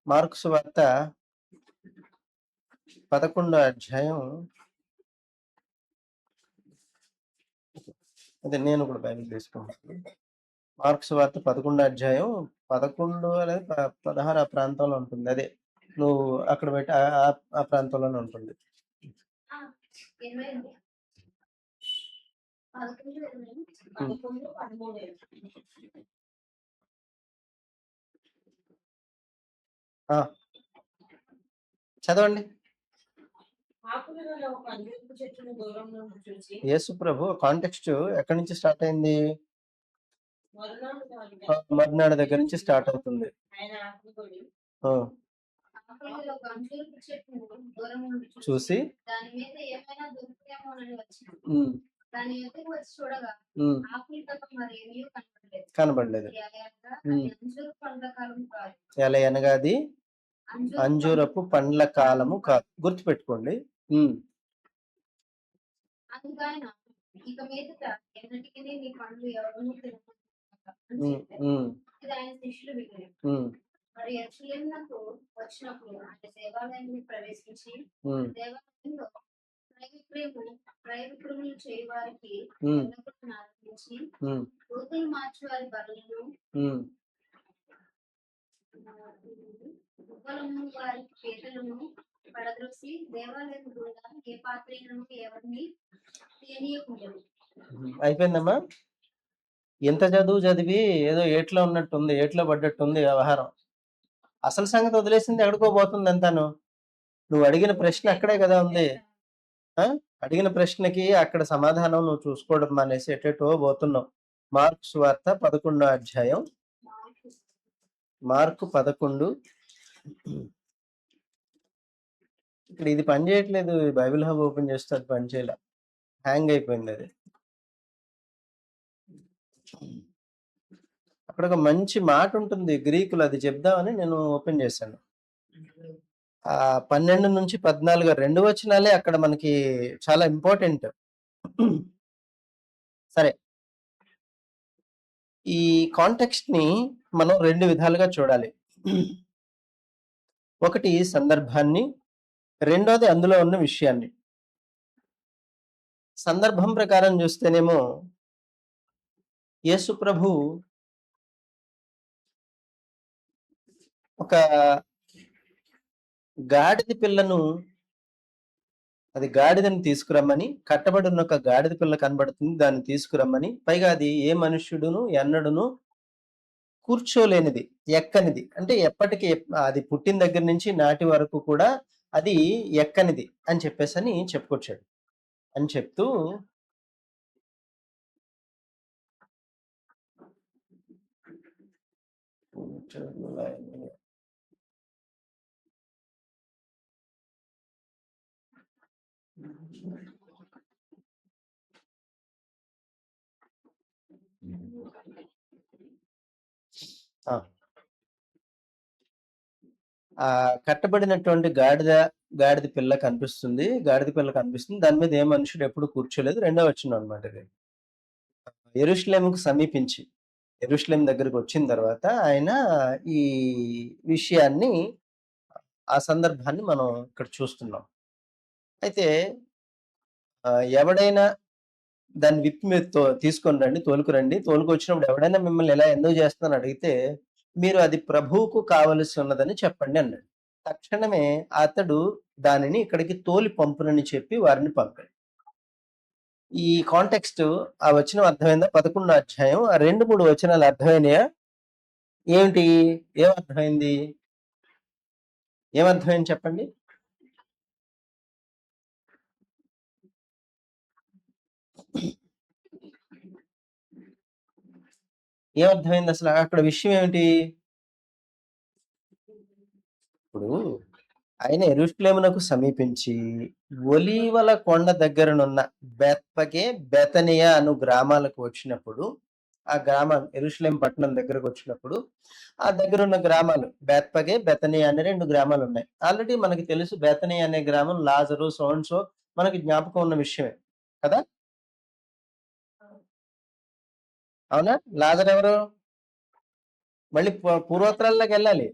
Mark సువార్త 11 అధ్యాయం. అదే నేను కూడా బైబిల్ తీసుకుంటాను. మార్కు సువార్త 11 అధ్యాయం 11 అనేది 16 ఆ ప్రాంతంలో ఉంటుంది. అదే నువ్వు అక్కడ పెట్టి ఆ ప్రాంతంలోనే ఉంటుంది. చదవండి. యేసు ప్రభు కాంటెక్స్ట్ ఎక్కడి నుంచి స్టార్ట్ అయింది? మర్నాడు దగ్గర నుంచి స్టార్ట్ అవుతుంది. చూసి కనబడలేదు. ఎలా అనగా అది అంజూరపు పండ్ల కాలము కాదు. గుర్తుపెట్టుకోండి. ఇక మీదట ఎన్నటికీ నీ పండ్లు ఎవరు మరి యెరూషలేమునకు వచ్చినప్పుడు అంటే దేవాలయాన్ని ప్రవేశించి దేవాలయంలో క్రయ విక్రయములు చేయ వారికి ఆరంభించి రూతులు మార్చి వారి బర్రెలను వారి పీటలను పడద్రోసి దేవాలయం గుండా ఏ పాత్రను ఎవరిని తీయనీయకుండెను. అయిపోయిందమ్మా. ఎంత చదువు చదివి ఏదో ఏట్లో ఉన్నట్టుంది, ఏట్లో పడ్డట్టుంది వ్యవహారం. అసలు సంగతి వదిలేసింది ఎక్కడికో పోతుంది అంతాను. నువ్వు అడిగిన ప్రశ్న అక్కడే కదా ఉంది. అడిగిన ప్రశ్నకి అక్కడ సమాధానం నువ్వు చూసుకోవడం మానేసి ఎటెటో పోతున్నావు. మార్కు సువార్త 11 అధ్యాయం. మార్కు 11. ఇక్కడ ఇది పని చేయట్లేదు. బైబిల్ హబ్ ఓపెన్ చేస్తే అది పని చేయలే, హ్యాంగ్ అయిపోయింది అది. అక్కడ ఒక మంచి మాట ఉంటుంది గ్రీకులు, అది చెప్దామని నేను ఓపెన్ చేశాను. 12 నుంచి 14 2 వచనాలే అక్కడ మనకి చాలా ఇంపార్టెంట్. సరే, ఈ కాంటెక్స్ట్ ని మనం 2 విధాలుగా చూడాలి. ఒకటి సందర్భాన్ని, రెండోది అందులో ఉన్న విషయాన్ని. సందర్భం ప్రకారం చూస్తేనేమో యేసు ప్రభు ఒక గాడిద పిల్లను, అది గాడిదని తీసుకురమ్మని, కట్టబడి ఉన్న ఒక గాడిద పిల్ల కనబడుతుంది, దాన్ని తీసుకురమ్మని, పైగా అది ఏ మనుష్యుడును ఎన్నడును కూర్చోలేనిది, ఎక్కనిది, అంటే ఎప్పటికీ అది పుట్టిన దగ్గర నుంచి నాటి వరకు కూడా అది ఎక్కనిది అని చెప్పేసి అని చెప్పుకొచ్చాడు. అని చెప్తూ కట్టబడినటువంటి గాడిద పిల్ల కనిపిస్తుంది. దాని మీద ఏ మనుషుడు ఎప్పుడు కూర్చోలేదు. రెండో వచనం అన్నమాట ఇది. యెరూషలేముకు సమీపించి, యెరూషలేం దగ్గరకు వచ్చిన తర్వాత ఆయన ఈ విషయాన్ని, ఆ సందర్భాన్ని మనం ఇక్కడ చూస్తున్నాం. అయితే ఎవడైనా దాన్ని విప్పి మీరు తీసుకొని రండి, తోలుకొచ్చినప్పుడు ఎవడైనా మిమ్మల్ని ఎలా ఎందుకు చేస్తున్నాను అడిగితే మీరు అది ప్రభువుకు కావలసి ఉన్నదని చెప్పండి అన్నాడు. తక్షణమే అతడు దానిని ఇక్కడికి తోలి పంపునని చెప్పి వారిని పంపాడు. ఈ కాంటెక్స్ట్ ఆ వచనం అర్థమైందా? 11 అధ్యాయం 2-3 వచనాలు అర్థమైనాయా? ఏమిటి? ఏమర్థమైంది? ఏమర్థమైంది చెప్పండి. ఏమర్థమైంది అసలు? అక్కడ విషయం ఏమిటి? ఇప్పుడు ఆయన యెరూషలేమునకు సమీపించి ఒలీవల కొండ దగ్గరనున్న బెతనియా అను గ్రామాలకు వచ్చినప్పుడు, ఆ గ్రామం యెరూషలేం పట్టణం దగ్గరకు వచ్చినప్పుడు ఆ దగ్గర ఉన్న గ్రామాలు బెతనియా అనే 2 గ్రామాలు ఉన్నాయి. ఆల్రెడీ మనకి తెలుసు బెతనియా అనే గ్రామం లాజరు సో మనకి జ్ఞాపకం ఉన్న విషయమే కదా. అవునా? లాజరు ఎవరు? మళ్ళీ పూర్వోత్తరాల్లోకి వెళ్ళాలి.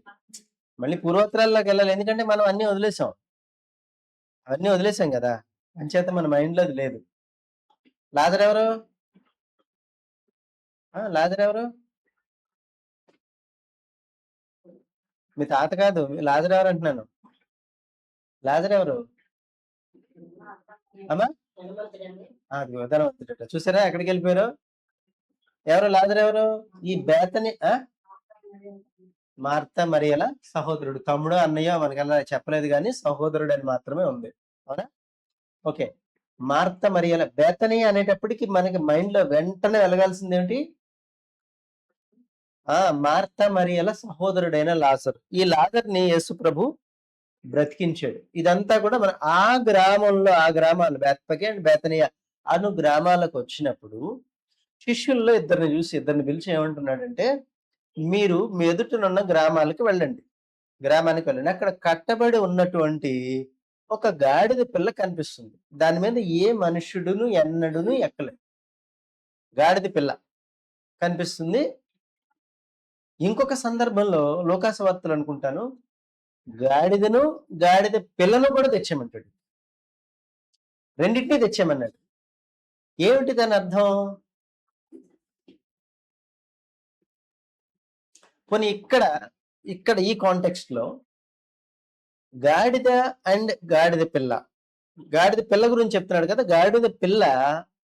మళ్ళీ పూర్వోత్తరాల్లోకి వెళ్ళాలి. ఎందుకంటే మనం అన్నీ వదిలేసాం. అవన్నీ వదిలేసాం కదా! అంచేత మన మైండ్‌లో అది లేదు. లాజర్ ఎవరు? లాజర్ ఎవరు? మీ తాత కాదు. లాజర్ ఎవరు అంటున్నాను. లాజర్ ఎవరు? అమ్మా? అదిగో ధనవంతుడట. చూసారా ఎక్కడికి వెళ్ళిపోయారు? ఎవరు లాజర్ ఎవరు? ఈ బేతని మార్తా మరియల సహోదరుడు. తమ్ముడు అన్నయ్య మనకన్నా చెప్పలేదు కానీ సహోదరుడు అని మాత్రమే ఉంది. అవునా? ఓకే. మార్తా మరియల బేతని అనేటప్పటికి మనకి మైండ్ లో వెంటనే వెలగాల్సింది ఏంటి? మార్తా మరియల సహోదరుడైన లాజరు. ఈ లాజర్ని యేసు ప్రభు బ్రతికించాడు. ఇదంతా కూడా మన ఆ గ్రామంలో ఆ గ్రామాలు బేత్పగే అండ్ బేతనియ అను గ్రామాలకు వచ్చినప్పుడు శిష్యుల్లో ఇద్దరిని పిలిచి ఏమంటున్నాడంటే, మీరు మీ ఎదుటనున్న గ్రామానికి వెళ్ళండి. అక్కడ కట్టబడి ఉన్నటువంటి ఒక గాడిద పిల్ల కనిపిస్తుంది. దాని మీద ఏ మనుష్యుడును ఎన్నడును ఎక్కలేదు. గాడిద పిల్ల కనిపిస్తుంది. ఇంకొక సందర్భంలో లోకాసు వార్తలు అనుకుంటాను, గాడిద పిల్లను కూడా తెచ్చామంటాడు. రెండింటినీ తెచ్చామన్నాడు. ఏమిటి దాని అర్థం? పోనీ ఇక్కడ ఈ కాంటెక్స్ట్ లో గాడిద అండ్ గాడిద పిల్ల గురించి చెప్తున్నాడు కదా. గాడిద పిల్ల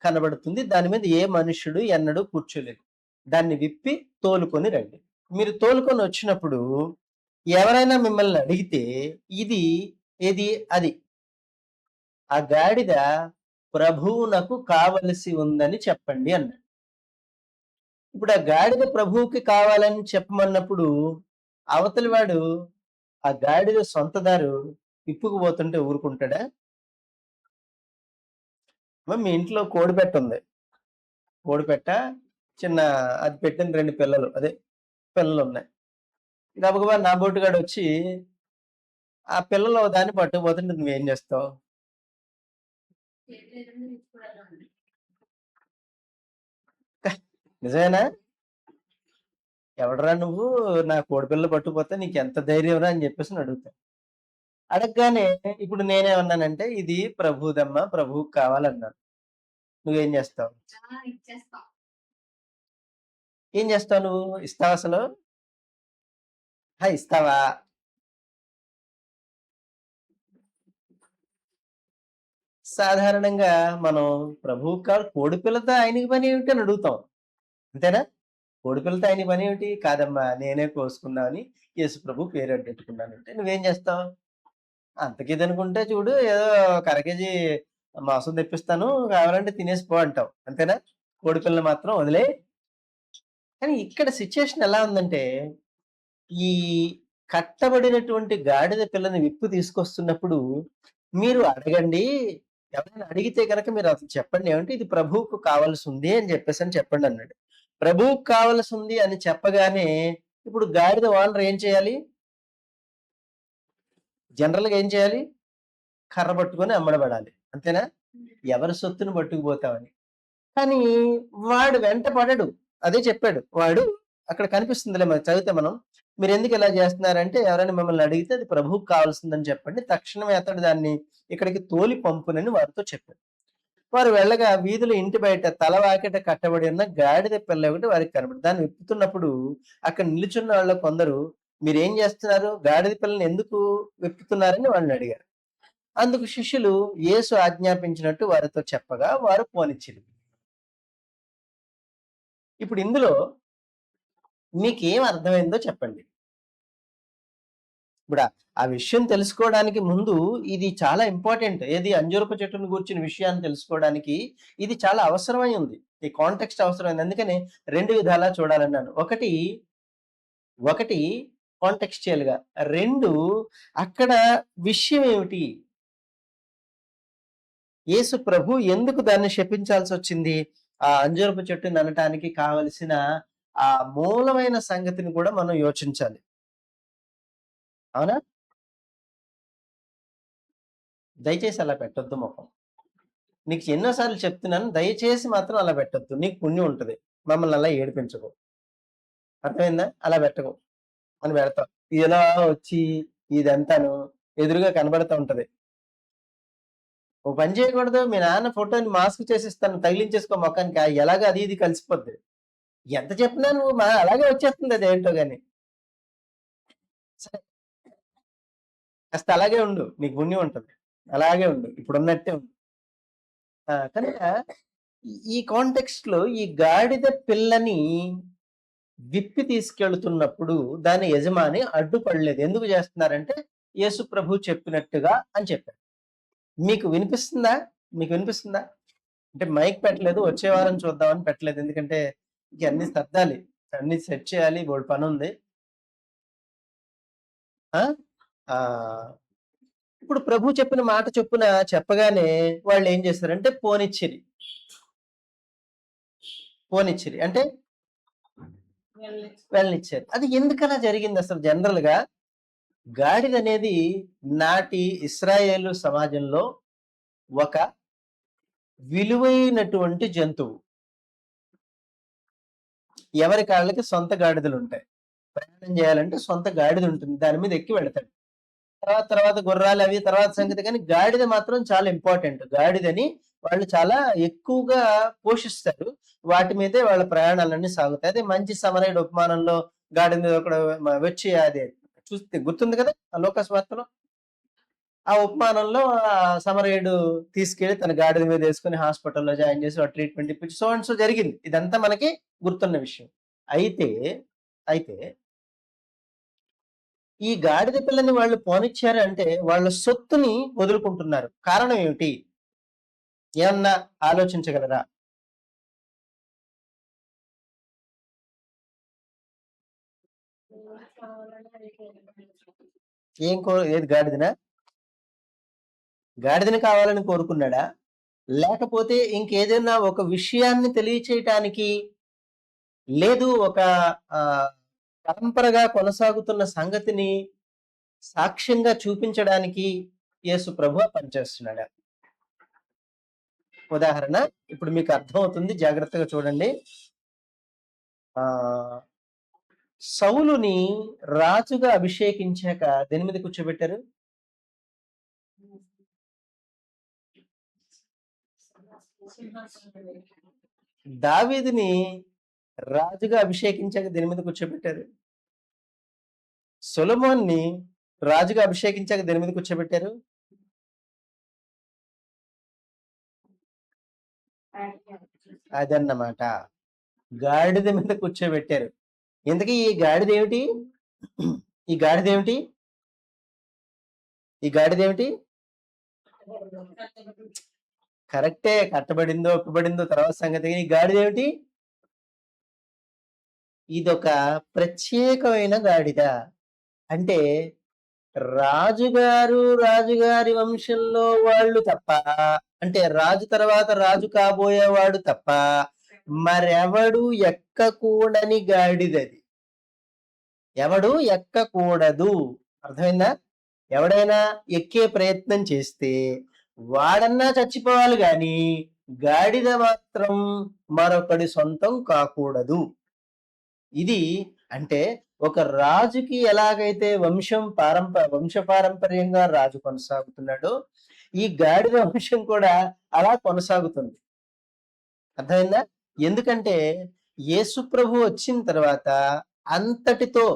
కనబడుతుంది. దాని మీద ఏ మనుష్యుడు ఎన్నడూ కూర్చోలేదు. దాన్ని విప్పి తోలుకొని రండి. మీరు తోలుకొని వచ్చినప్పుడు ఎవరైనా మిమ్మల్ని అడిగితే ఏది అది ఆ గాడిద ప్రభువునకు కావలసి ఉందని చెప్పండి అన్నాడు. ఇప్పుడు ఆ గాడిద ప్రభువుకి కావాలని చెప్పమన్నప్పుడు అవతలి వాడు ఆ గాడిద సొంతదారు ఇప్పుకుపోతుంటే ఊరుకుంటాడా? మీ ఇంట్లో కోడిపెట్ట ఉంది. కోడిపెట్ట చిన్న అది పెట్టిన 2 పిల్లలు పిల్లలు ఉన్నాయి. గబగబా నా బోటుగాడు వచ్చి ఆ పిల్లలు దాన్ని పట్టుకుపోతుంటే నువ్వేం చేస్తావు? నిజమేనా? ఎవడరా నువ్వు నా కోడిపిల్ల పట్టుకుపోతే నీకు ఎంత ధైర్యం రా అని చెప్పేసి అడుగుతా. అడగగానే ఇప్పుడు నేనేమన్నానంటే ఇది ప్రభుదమ్మా, ప్రభువుకి కావాలన్నాను. నువ్వేం చేస్తావు? ఏం చేస్తావు నువ్వు? ఇస్తావా అసలు? ఇస్తావా? సాధారణంగా మనం ప్రభువుకి కావాలి, కోడిపిల్లతో ఆయనకి పని ఏమిటి అని అడుగుతాం. అంతేనా? కోడిపిల్లతో ఆయనకి పని ఏమిటి? కాదమ్మా నేనే కోసుకున్నానని యేసు ప్రభు పేరు అడ్డెట్టుకున్నానంటే నువ్వేం చేస్తావు? అంతకిదనుకుంటే చూడు ఏదో ఒక కేజీ మాంసం తెప్పిస్తాను కావాలంటే తినేసి పో అంటావు. అంతేనా? కోడిపిల్లని మాత్రం వదిలేయ్. కానీ ఇక్కడ సిచ్యుయేషన్ ఎలా ఉందంటే, ఈ కట్టబడినటువంటి గాడిద పిల్లని విప్పు తీసుకొస్తున్నప్పుడు మీరు అడగండి. ఎవరైనా అడిగితే గనక మీరు అసలు చెప్పండి. ఏమంటే ఇది ప్రభువుకు కావాల్సింది అని చెప్పేసని చెప్పండి అన్నాడు. ప్రభువుకు కావాల్సింది అని చెప్పగానే ఇప్పుడు గాడిద ఓనర్ ఏం చేయాలి? జనరల్‌గా ఏం చేయాలి? కర్ర పట్టుకొని అమ్మడబడాలి. అంతేనా? ఎవరి సొత్తుని పట్టుకుపోతావని. కానీ వాడు వెంట పడడు. అదే చెప్పాడు. వాడు అక్కడ కనిపిస్తుందిలే మనకు చదివితే మనం. మీరెందుకు ఇలా చేస్తున్నారంటే ఎవరైనా మిమ్మల్ని అడిగితే అది ప్రభువుకి కావాల్సిందని చెప్పండి. తక్షణమే అతడు దాన్ని ఇక్కడికి తోలి పంపునని వారితో చెప్పాడు. వారు వెళ్ళగా వీధిలో ఇంటి బయట తలవాకిట కట్టబడి ఉన్న గాడిద పిల్ల ఒకటి వారికి కనబడింది. దాన్ని విప్పుతున్నప్పుడు అక్కడ నిలుచున్న వాళ్ళ కొందరు మీరేం చేస్తున్నారు? గాడిద పిల్లని ఎందుకు విప్పుతున్నారని వాళ్ళని అడిగారు. అందుకు శిష్యులు యేసు ఆజ్ఞాపించినట్టు వారితో చెప్పగా వారు పోనిచ్చిరి. ఇప్పుడు ఇందులో మీకేం అర్థమైందో చెప్పండి. ఇప్పుడు ఆ విషయం తెలుసుకోవడానికి ముందు ఇది చాలా ఇంపార్టెంట్. ఏది అంజూరపు చెట్టును గూర్చిన విషయాన్ని తెలుసుకోవడానికి ఇది చాలా అవసరమై ఉంది. ఈ కాంటెక్స్ట్ అవసరమైంది. అందుకని 2 విధాలా చూడాలన్నాను. ఒకటి కాంటెక్స్చుయల్‌గా. 2 అక్కడ విషయం ఏమిటి? యేసు ప్రభు ఎందుకు దాన్ని శపించాల్సొచ్చింది? ఆ అంజూరపు చెట్టుని అనటానికి కావలసిన ఆ మూలమైన సంగతిని కూడా మనం యోచించాలి. అవునా? దయచేసి అలా పెట్టొద్దు మొఖం. నీకు ఎన్నో సార్లు చెప్తున్నాను. దయచేసి మాత్రం అలా పెట్టొద్దు. నీకు పుణ్యం ఉంటది. మమ్మల్ని అలా ఏడిపించకు. అర్థమైందా? అలా పెట్టకు. అని పెడతాం. ఇలా వచ్చి ఇదంతాను ఎదురుగా కనబడుతూ ఉంటది. ఓ పని చేయకూడదు, మీ నాన్న ఫోటోని మాస్క్ చేసిస్తాను తగిలించేసుకో మొఖానికి, ఎలాగో అది ఇది కలిసిపోద్ది. ఎంత చెప్పినా నువ్వు అలాగే వచ్చేస్తుంది అది ఏంటో గాని. సరే, కాస్త అలాగే ఉండు, నీకు పుణ్యం ఉంటుంది. అలాగే ఉండు, ఇప్పుడున్నట్టే ఉండు. కనుక ఈ కాంటెక్స్ట్ లో ఈ గాడిద పిల్లని విప్పి తీసుకెళ్తున్నప్పుడు దాని యజమాని అడ్డుపడలేదు. ఎందుకు చేస్తున్నారంటే యేసు ప్రభు చెప్పినట్టుగా అని చెప్పారు. మీకు వినిపిస్తుందా? మీకు వినిపిస్తుందా? అంటే మైక్ పెట్టలేదు, వచ్చే వారం చూద్దామని పెట్టలేదు. ఎందుకంటే ఇక అన్ని సర్దాలి, అన్ని సెట్ చేయాలి, బోల్డు పని ఉంది. ఇప్పుడు ప్రభు చెప్పిన మాట చొప్పున చెప్పగానే వాళ్ళు ఏం చేశారంటే పోనిచ్చిరి. అంటే వెళ్ళనిచ్చారు. అది ఎందుకలా జరిగింది అసలు? జనరల్ గా గాడిద అనేది నాటి ఇశ్రాయేలు సమాజంలో ఒక విలువైనటువంటి జంతువు. ఎవరి కాళ్ళకి సొంత గాడిదలు ఉంటాయి. ప్రయాణం చేయాలంటే సొంత గాడిద ఉంటుంది, దాని మీద ఎక్కి వెళతాడు. తర్వాత గుర్రాలు అవి తర్వాత సంగతి, కానీ గాడిద మాత్రం చాలా ఇంపార్టెంట్. గాడిదని వాళ్ళు చాలా ఎక్కువగా పోషిస్తారు. వాటి మీదే వాళ్ళ ప్రయాణాలన్నీ సాగుతాయి. అదే మంచి సమరయుడు ఉపమానంలో గాడిద మీద ఒకడు వచ్చి అది చూస్తే గుర్తుంది కదా లోకాసు వార్తలో. ఆ ఉపమానంలో సమరయుడు తీసుకెళ్లి తన గాడిద మీద వేసుకుని హాస్పిటల్లో జాయిన్ చేసి ట్రీట్మెంట్ ఇప్పించి సో అండ్ సో జరిగింది. ఇదంతా మనకి గుర్తున్న విషయం. అయితే అయితే ఈ గాడిద పిల్లని వాళ్ళు పోనిచ్చారు అంటే వాళ్ళ సొత్తుని వదులుకుంటున్నారు. కారణం ఏమిటి? ఏమన్నా ఆలోచించగలరా? ఏది గాడిదనా? గాడిదని కావాలని కోరుకున్నాడా? లేకపోతే ఇంకేదైనా ఒక విషయాన్ని తెలియచేయటానికి, లేదు ఒక పరంపరగా కొనసాగుతున్న సంగతిని సాక్ష్యంగా చూపించడానికి యేసు ప్రభు పనిచేస్తున్నాడా? ఉదాహరణ ఇప్పుడు మీకు అర్థమవుతుంది, జాగ్రత్తగా చూడండి. సౌలుని రాజుగా అభిషేకించాక దేని మీద కూర్చోబెట్టారు? దావీదుని రాజుగా అభిషేకించాక దేని మీద కూర్చోబెట్టారు? సొలొమోన్ని రాజుగా అభిషేకించాక దేని మీద కూర్చోబెట్టారు? అదన్నమాట, గాడిద మీద కూర్చోబెట్టారు. ఇంతకీ ఈ గాడిద ఏమిటి? ఈ గాడిద ఏమిటి? ఈ గాడిద ఏమిటి? కరెక్టే, కట్టబడిందో ఒక్కబడిందో తర్వాత సంగతి. ఈ గాడిద ఏమిటి? ఇదొక ప్రత్యేకమైన గాడిద. అంటే రాజుగారి వంశంలో వాళ్ళు తప్ప, అంటే రాజు తర్వాత రాజు కాబోయేవాడు తప్ప మరెవడు ఎక్కకూడని గాడిదది. ఎవడు ఎక్కకూడదు, అర్థమైందా? ఎవడైనా ఎక్కే ప్రయత్నం చేస్తే వాడన్నా చచ్చిపోవాలి గాని గాడిద మాత్రం మరొకడి సొంతం కాకూడదు. ఇది అంటే ఒక రాజుకి ఎలాగైతే వంశపారంపర్యంగా రాజు కొనసాగుతున్నాడో ఈ గాడిద వంశం కూడా అలా కొనసాగుతుంది. అర్థమైందా? ఎందుకంటే యేసు ప్రభు వచ్చిన తర్వాత అంతటితో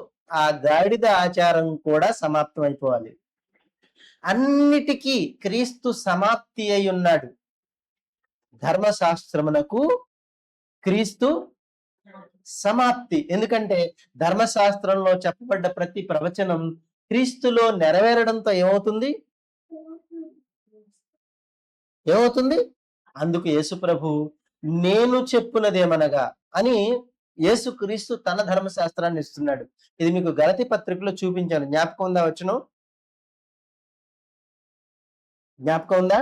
ఆ గాడిద ఆచారం కూడా సమాప్తం అయిపోవాలి. అన్నిటికీ క్రీస్తు సమాప్తి అయి ఉన్నాడు. ధర్మశాస్త్రమునకు క్రీస్తు సమాప్తి. ఎందుకంటే ధర్మశాస్త్రంలో చెప్పబడ్డ ప్రతి ప్రవచనం క్రీస్తులో నెరవేరడంతో ఏమవుతుంది? అందుకు యేసు ప్రభు నేను చెప్పున్నదేమనగా అని యేసు క్రీస్తు తన ధర్మశాస్త్రాన్ని ఇస్తున్నాడు. ఇది మీకు గలతీ పత్రికలో చూపించాను, జ్ఞాపకం ఉందా? జ్ఞాపకం ఉందా?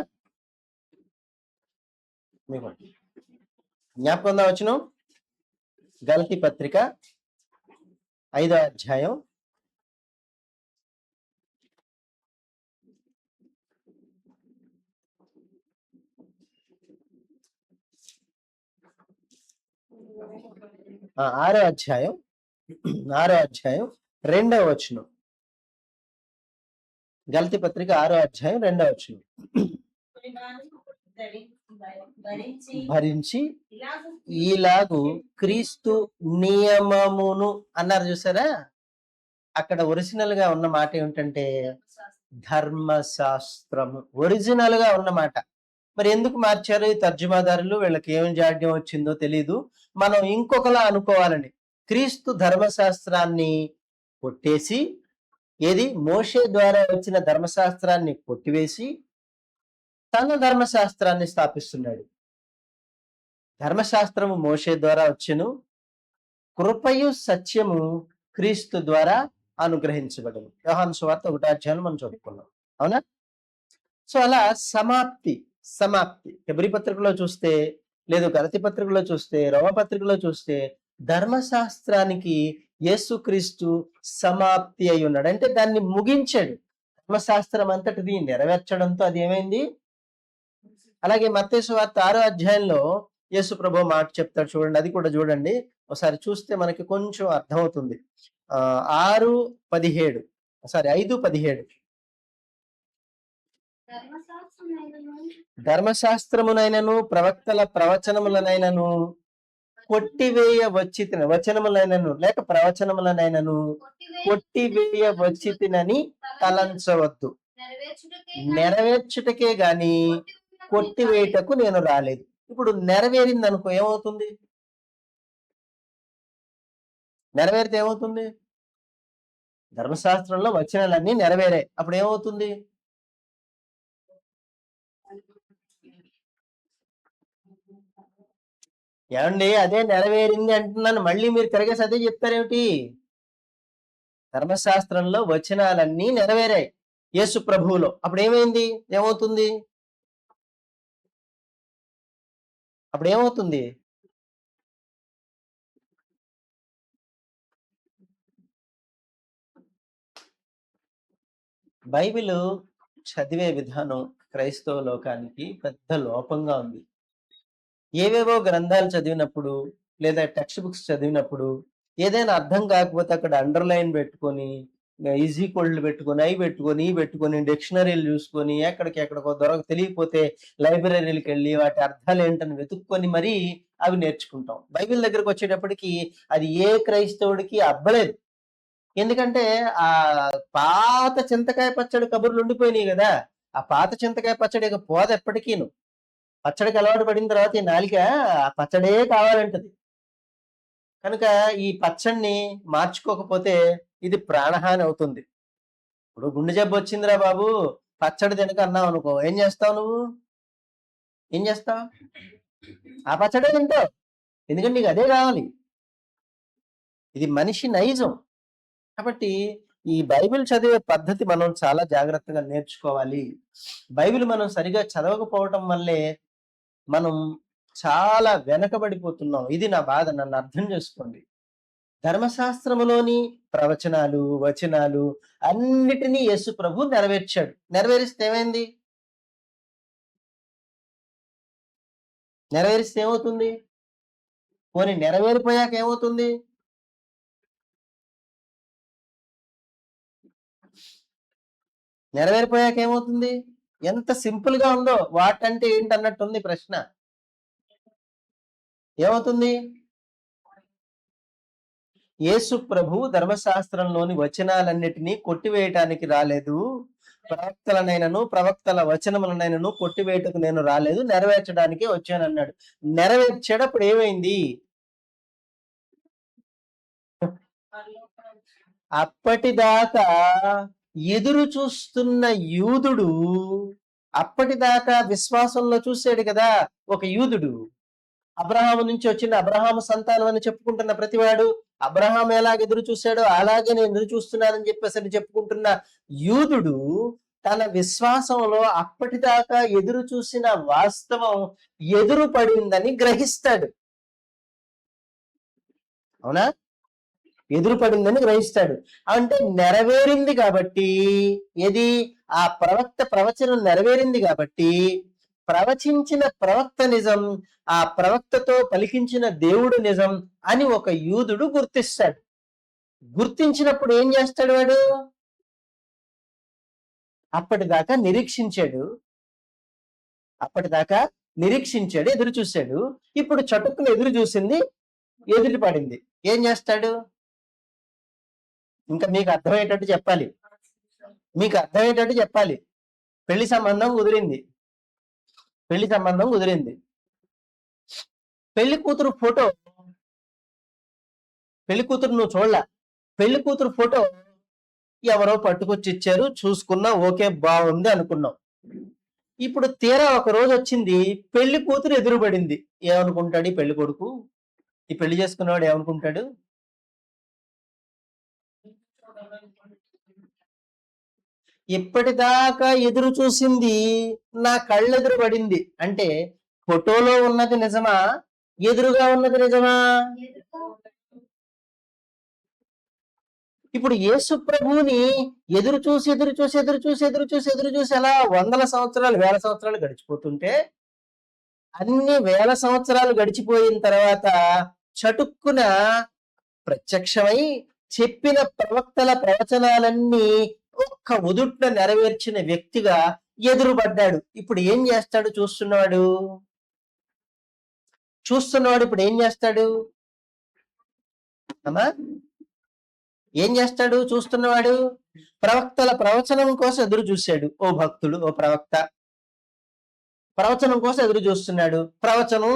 జ్ఞాపకం ఉందా? గలతీ పత్రిక 5వ అధ్యాయం 6వ అధ్యాయం 2వ వచనం. గలతీ పత్రిక 6వ అధ్యాయం 2వ వచనం. భరించి ఇలాగు క్రీస్తు నియమమును అన్నారు చూసారా. అక్కడ ఒరిజినల్ గా ఉన్న మాట ఏమిటంటే ధర్మశాస్త్రము. ఒరిజినల్ గా ఉన్న మాట. మరి ఎందుకు మార్చారు ఈ తర్జుమాదారులు? వీళ్ళకి ఏం జాడ్యం వచ్చిందో తెలీదు. మనం ఇంకొకలా అనుకోవాలని క్రీస్తు ధర్మశాస్త్రాన్ని కొట్టేసి, ఏది మోషే ద్వారా వచ్చిన ధర్మశాస్త్రాన్ని కొట్టివేసి తన ధర్మశాస్త్రాన్ని స్థాపిస్తున్నాడు. ధర్మశాస్త్రము మోషే ద్వారా వచ్చెను, కృపయు సత్యము క్రీస్తు ద్వారా అనుగ్రహించబడను. యోహాను సువార్త 1వ అధ్యాయం మనం చదువుకున్నాం, అవునా? సో అలా సమాప్తి. హెబ్రీ పత్రికలో చూస్తే, లేదు గలతీ పత్రికలో చూస్తే, రోమా పత్రికలో చూస్తే ధర్మశాస్త్రానికి యేసుక్రీస్తు సమాప్తి అయి ఉన్నాడు. అంటే దాన్ని ముగించాడు. ధర్మశాస్త్రం అంతటిది నెరవేర్చడంతో అది ఏమైంది. అలాగే మత్తయి సువార్త 6వ అధ్యాయంలో యేసు ప్రభు మాట చెప్తాడు చూడండి. అది కూడా చూడండి ఒకసారి. చూస్తే మనకి కొంచెం అర్థమవుతుంది. 6:17 5:17 ధర్మశాస్త్రమునైనను ప్రవక్తల ప్రవచనములనైనను కొట్టివేయ వచ్చితిన, వచనములైనను లేక ప్రవచనములనైనను కొట్టివేయ వచ్చితినని తలంచవద్దు. నెరవేర్చుటకే గాని కొట్టివేయటకు నేను రాలేదు. ఇప్పుడు నెరవేరింది అనుకో, ఏమవుతుంది? నెరవేరితే ఏమవుతుంది? ధర్మశాస్త్రంలో వచనాలన్నీ నెరవేరాయి. అప్పుడు ఏమవుతుంది? ఏమండి అదే నెరవేరింది అంటున్నాను, మళ్ళీ మీరు తిరగేసి అదే చెప్తారేమిటి? ధర్మశాస్త్రంలో వచనాలన్నీ నెరవేరాయి యేసు ప్రభువులో. అప్పుడు ఏమైంది? ఏమవుతుంది? అప్పుడు ఏమవుతుంది? బైబిల్ చదివే విధానం క్రైస్తవ లోకానికి పెద్ద లోపంగా ఉంది. ఏవేవో గ్రంథాలు చదివినప్పుడు లేదా టెక్స్ట్ బుక్స్ చదివినప్పుడు ఏదైనా అర్థం కాకపోతే అక్కడ అండర్లైన్ పెట్టుకొని, ఈజీ కోల్డ్లు పెట్టుకొని, అవి పెట్టుకొని, ఇవి పెట్టుకొని, డిక్షనరీలు చూసుకొని, ఎక్కడికో తెలియకపోతే లైబ్రరీలకు వెళ్ళి వాటి అర్థాలు ఏంటని వెతుక్కొని మరీ అవి నేర్చుకుంటాం. బైబిల్ దగ్గరకు వచ్చేటప్పటికి అది ఏ క్రైస్తవుడికి అబ్బలేదు. ఎందుకంటే ఆ పాత చింతకాయ పచ్చడి కబుర్లు ఉండిపోయినాయి కదా. ఆ పాత చింతకాయ పచ్చడి ఇక పోదు ఎప్పటికీను. పచ్చడికి అలవాటు పడిన తర్వాత ఈ నాలిక ఆ పచ్చడే కావాలంటది. కనుక ఈ పచ్చడిని మార్చుకోకపోతే ఇది ప్రాణహాని అవుతుంది. ఇప్పుడు గుండె జబ్బు వచ్చిందిరా బాబు, పచ్చడి తినక అన్నావు అనుకో, ఏం చేస్తావు నువ్వు? ఏం చేస్తావు? ఆ పచ్చడే తింటావు, ఎందుకంటే నీకు అదే కావాలి. ఇది మనిషి నైజం. కాబట్టి ఈ బైబిల్ చదివే పద్ధతి మనం చాలా జాగ్రత్తగా నేర్చుకోవాలి. బైబిల్ మనం సరిగా చదవకపోవటం వల్లే మనం చాలా వెనకబడిపోతున్నాం. ఇది నా బాధ, నన్ను అర్థం చేసుకోండి. ధర్మశాస్త్రములోని ప్రవచనాలు, వచనాలు అన్నిటినీ యేసు ప్రభు నెరవేర్చాడు. నెరవేరిస్తే ఏమైంది? నెరవేరిస్తే ఏమవుతుంది? పోనీ నెరవేరిపోయాక ఏమవుతుంది? నెరవేరిపోయాక ఏమవుతుంది? ఎంత సింపుల్ గా ఉందో. వాటంటే ఏంటన్నట్టుంది ప్రశ్న. ఏమవుతుంది? యేసు ప్రభు ధర్మశాస్త్రంలోని వచనాలన్నిటినీ కొట్టివేయటానికి రాలేదు. ప్రవక్తలనైనను ప్రవక్తల వచనములనైనను కొట్టివేయటకు నేను రాలేదు, నెరవేర్చడానికే వచ్చానన్నాడు. నెరవేర్చేటప్పుడు ఏమైంది? అప్పటిదాకా ఎదురు చూస్తున్న యూదుడు, అప్పటిదాకా విశ్వాసంలో చూశాడు కదా ఒక యూదుడు, అబ్రహాము నుంచి వచ్చిన అబ్రహాము సంతానం అని చెప్పుకుంటున్న ప్రతివాడు, అబ్రహాం ఎలాగ ఎదురు చూశాడో అలాగే నేను ఎదురు చూస్తున్నానని చెప్పేసి చెప్పుకుంటున్న యూదుడు తన విశ్వాసంలో అప్పటిదాకా ఎదురు చూసిన వాస్తవం ఎదురు పడిందని గ్రహిస్తాడు. అవునా? ఎదురు పడిందని గ్రహిస్తాడు. అంటే నెరవేరింది కాబట్టి, ఏది? ఆ ప్రవక్త ప్రవచనం నెరవేరింది కాబట్టి ప్రవచించిన ప్రవక్త నిజం, ఆ ప్రవక్తతో పలికించిన దేవుడు నిజం అని ఒక యూదుడు గుర్తిస్తాడు. గుర్తించినప్పుడు ఏం చేస్తాడు వాడు? అప్పటిదాకా నిరీక్షించాడు, ఎదురు చూశాడు. ఇప్పుడు చటుక్కున ఎదురు చూసింది, ఎదురు పడింది. ఏం చేస్తాడు? ఇంకా మీకు అర్థమయ్యేటట్టు చెప్పాలి. పెళ్లి సంబంధం కుదిరింది. పెళ్లి కూతురు ఫోటో, పెళ్లి కూతురు నువ్వు చూడలా, పెళ్లి కూతురు ఫోటో ఎవరో పట్టుకొచ్చి ఇచ్చారు, చూసుకున్నా, ఓకే బాగుంది అనుకున్నాం. ఇప్పుడు తీరా ఒక రోజు వచ్చింది, పెళ్లి కూతురు ఎదురుపడింది. ఏమనుకుంటాడు ఈ పెళ్లి కొడుకు? ఈ పెళ్లి చేసుకున్నవాడు ఏమనుకుంటాడు? ఇప్పటిదాకా ఎదురు చూసింది నా కళ్ళెదురు పడింది అంటే ఫోటోలో ఉన్నది నిజమా, ఎదురుగా ఉన్నది నిజమా? ఇప్పుడు యేసు ప్రభువుని ఎదురు చూసి అలా వందల సంవత్సరాలు, వేల సంవత్సరాలు గడిచిపోతుంటే, అన్ని వేల సంవత్సరాలు గడిచిపోయిన తర్వాత చటుక్కున ప్రత్యక్షమై చెప్పిన ప్రవక్తల ప్రవచనాలన్నీ ఒక్క ఉదుట్న నెరవేర్చిన వ్యక్తిగా ఎదురుపడ్డాడు. ఇప్పుడు ఏం చేస్తాడు? చూస్తున్నవాడు ఇప్పుడు ఏం చేస్తాడు అమ్మా? ఏం చేస్తాడు? చూస్తున్నవాడు ప్రవక్తల ప్రవచనం కోసం ఎదురు చూశాడు. ఓ భక్తుడు, ఓ ప్రవక్త ప్రవచనం కోసం ఎదురు చూస్తున్నాడు. ప్రవచనం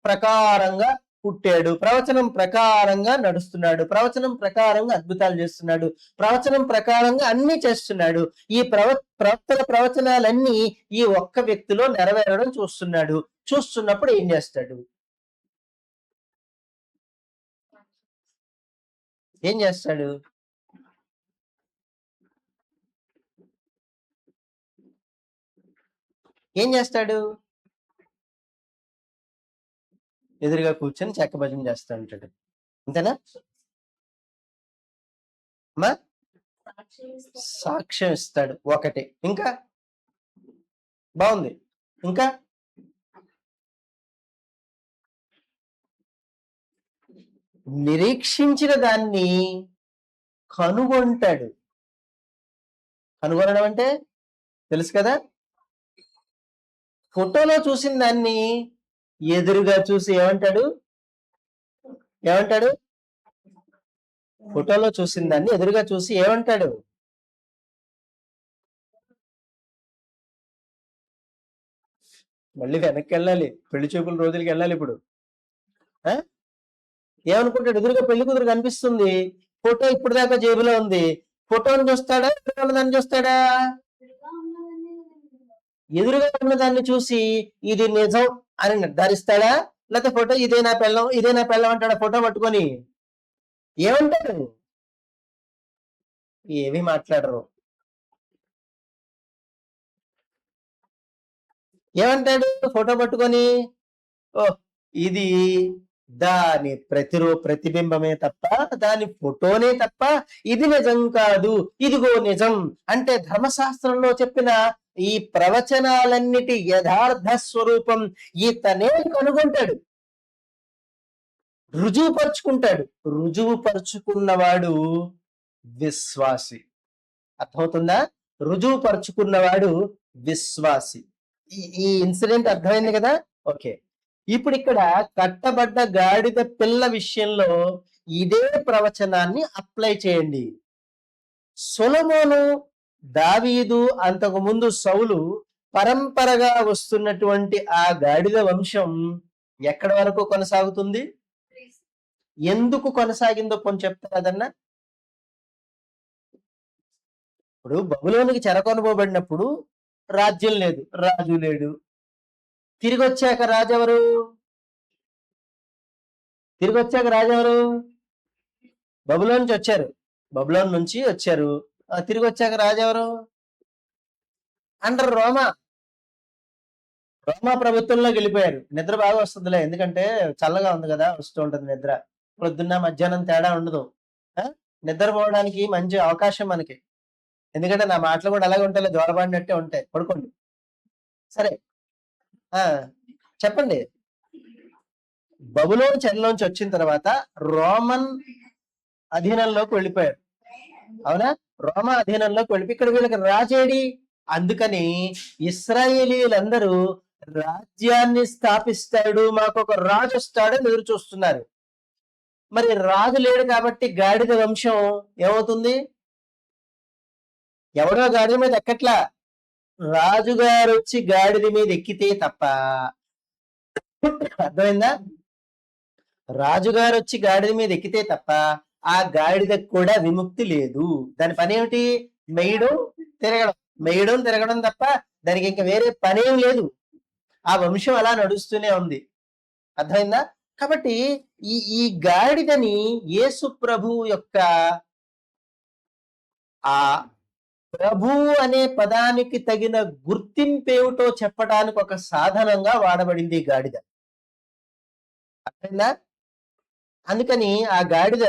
ప్రకారంగా పుట్టాడు, ప్రవచనం ప్రకారంగా నడుస్తున్నాడు, ప్రవచనం ప్రకారంగా అద్భుతాలు చేస్తున్నాడు, ప్రవచనం ప్రకారంగా అన్ని చేస్తున్నాడు. ఈ ప్రవక్తల ప్రవచనాలన్నీ ఈ ఒక్క వ్యక్తిలో నెరవేరడం చూస్తున్నాడు. చూస్తున్నప్పుడు ఏం చేస్తాడు? ఏం చేస్తాడు? ఎదురుగా కూర్చొని చెక్క భజన చేస్తూ ఉంటాడు. అంతేనా? సాక్ష్యం ఇస్తాడు ఒకటి. ఇంకా బాగుంది. ఇంకా నిరీక్షించిన దాన్ని కనుగొంటాడు. కనుగొనడం అంటే తెలుసు కదా? ఫోటోలో చూసిన దాన్ని ఎదురుగా చూసి ఏమంటాడు? ఫోటోలో చూసిన దాన్ని ఎదురుగా చూసి ఏమంటాడు? మళ్ళీ వెనక్కి వెళ్ళాలి, పెళ్లి చూపుల రోజులకి వెళ్ళాలి. ఇప్పుడు ఏమనుకుంటాడు? ఎదురుగా పెళ్లి కూతురు కనిపిస్తుంది, ఫోటో ఇప్పుడు దాకా జేబులో ఉంది. ఫోటోని చూస్తాడా, దాన్ని చూస్తాడా? ఎదురుగా ఉన్న దాన్ని చూసి ఇది నిజం అని నిర్ధారిస్తాడా? లేకపోతే ఫోటో ఇదే నా పెళ్ళం అంటాడా? ఫోటో పట్టుకొని ఏమంటాడు? ఏమీ మాట్లాడరు. ఏమంటాడు ఫోటో పట్టుకొని? ఓ, ఇది దాని ప్రతిబింబమే తప్ప, దాని ఫోటోనే తప్ప ఇది నిజం కాదు, ఇదిగో నిజం అంటే ధర్మశాస్త్రంలో చెప్పిన ఈ ప్రవచనాలన్నిటి యథార్థ స్వరూపం ఇతనే కనుగొంటాడు, రుజువుపరుచుకున్నవాడు విశ్వాసి. అర్థమవుతుందా? రుజువుపరుచుకున్నవాడు విశ్వాసి. ఈ ఇన్సిడెంట్ అర్థమైంది కదా? ఓకే. ఇప్పుడు ఇక్కడ కట్టబడ్డ గాడిద పిల్ల విషయంలో ఇదే ప్రవచనాన్ని అప్లై చేయండి. సొలొమోను, దావీదు, అంతకు ముందు సౌలు పరంపరగా వస్తున్నటువంటి ఆ గాడిద వంశం ఎక్కడి వరకు కొనసాగుతుంది? ఎందుకు కొనసాగిందో కొంచెం చెప్తారదన్నా? ఇప్పుడు బబులోనికి చెరకొనబోబడినప్పుడు రాజ్యం లేదు, రాజు లేడు. తిరిగి వచ్చాక రాజెవరు? బబులోన్ నుంచి వచ్చారు. తిరిగి వచ్చాక రాజెవరు? అండర్ రోమా ప్రభుత్వంలోకి వెళ్ళిపోయారు. నిద్ర బాగా వస్తుందిలే, ఎందుకంటే చల్లగా ఉంది కదా, వస్తూ ఉంటుంది నిద్ర. పొద్దున్న మధ్యాహ్నం తేడా ఉండదు. నిద్రపోవడానికి మంచి అవకాశం మనకి, ఎందుకంటే నా మాటలు కూడా అలాగే ఉంటాయి, జ్వరపడినట్టే ఉంటాయి. పడుకోండి. సరే, చెప్పండి. బబులోను చెరలోంచి వచ్చిన తర్వాత రోమన్ అధీనంలోకి వెళ్ళిపోయారు. అవునా? రోమా అధీనంలోకి వెళ్ళిపోయి ఇక్కడ వీళ్ళకి రాజేడి. అందుకని ఇశ్రాయేలీలందరూ రాజ్యాన్ని స్థాపిస్తాడు, మాకు ఒక రాజు వస్తాడని ఎదురు చూస్తున్నారు. మరి రాజు లేడు కాబట్టి గాడిద వంశం ఏమవుతుంది? ఎవడో గాడిద మీద ఎక్కట్లా, రాజుగారు వచ్చి గాడిద మీద ఎక్కితే తప్ప. అర్థమైందా? రాజుగారు వచ్చి గాడిద మీద ఎక్కితే తప్ప ఆ గాడిదకు కూడా విముక్తి లేదు. దాని పని ఏమిటి? మెయ్యడం తిరగడం, మెయ్యడం తిరగడం తప్ప దానికి ఇంకా వేరే పనేం లేదు. ఆ వంశం అలా నడుస్తూనే ఉంది. అర్థమైందా? కాబట్టి ఈ గాడిదని యేసు ప్రభు యొక్క ఆ ప్రభు అనే పదానికి తగిన గుర్తింపేమిటో చెప్పడానికి ఒక సాధనంగా వాడబడింది ఈ గాడిద. అర్థమైందా? అందుకని ఆ గాడిద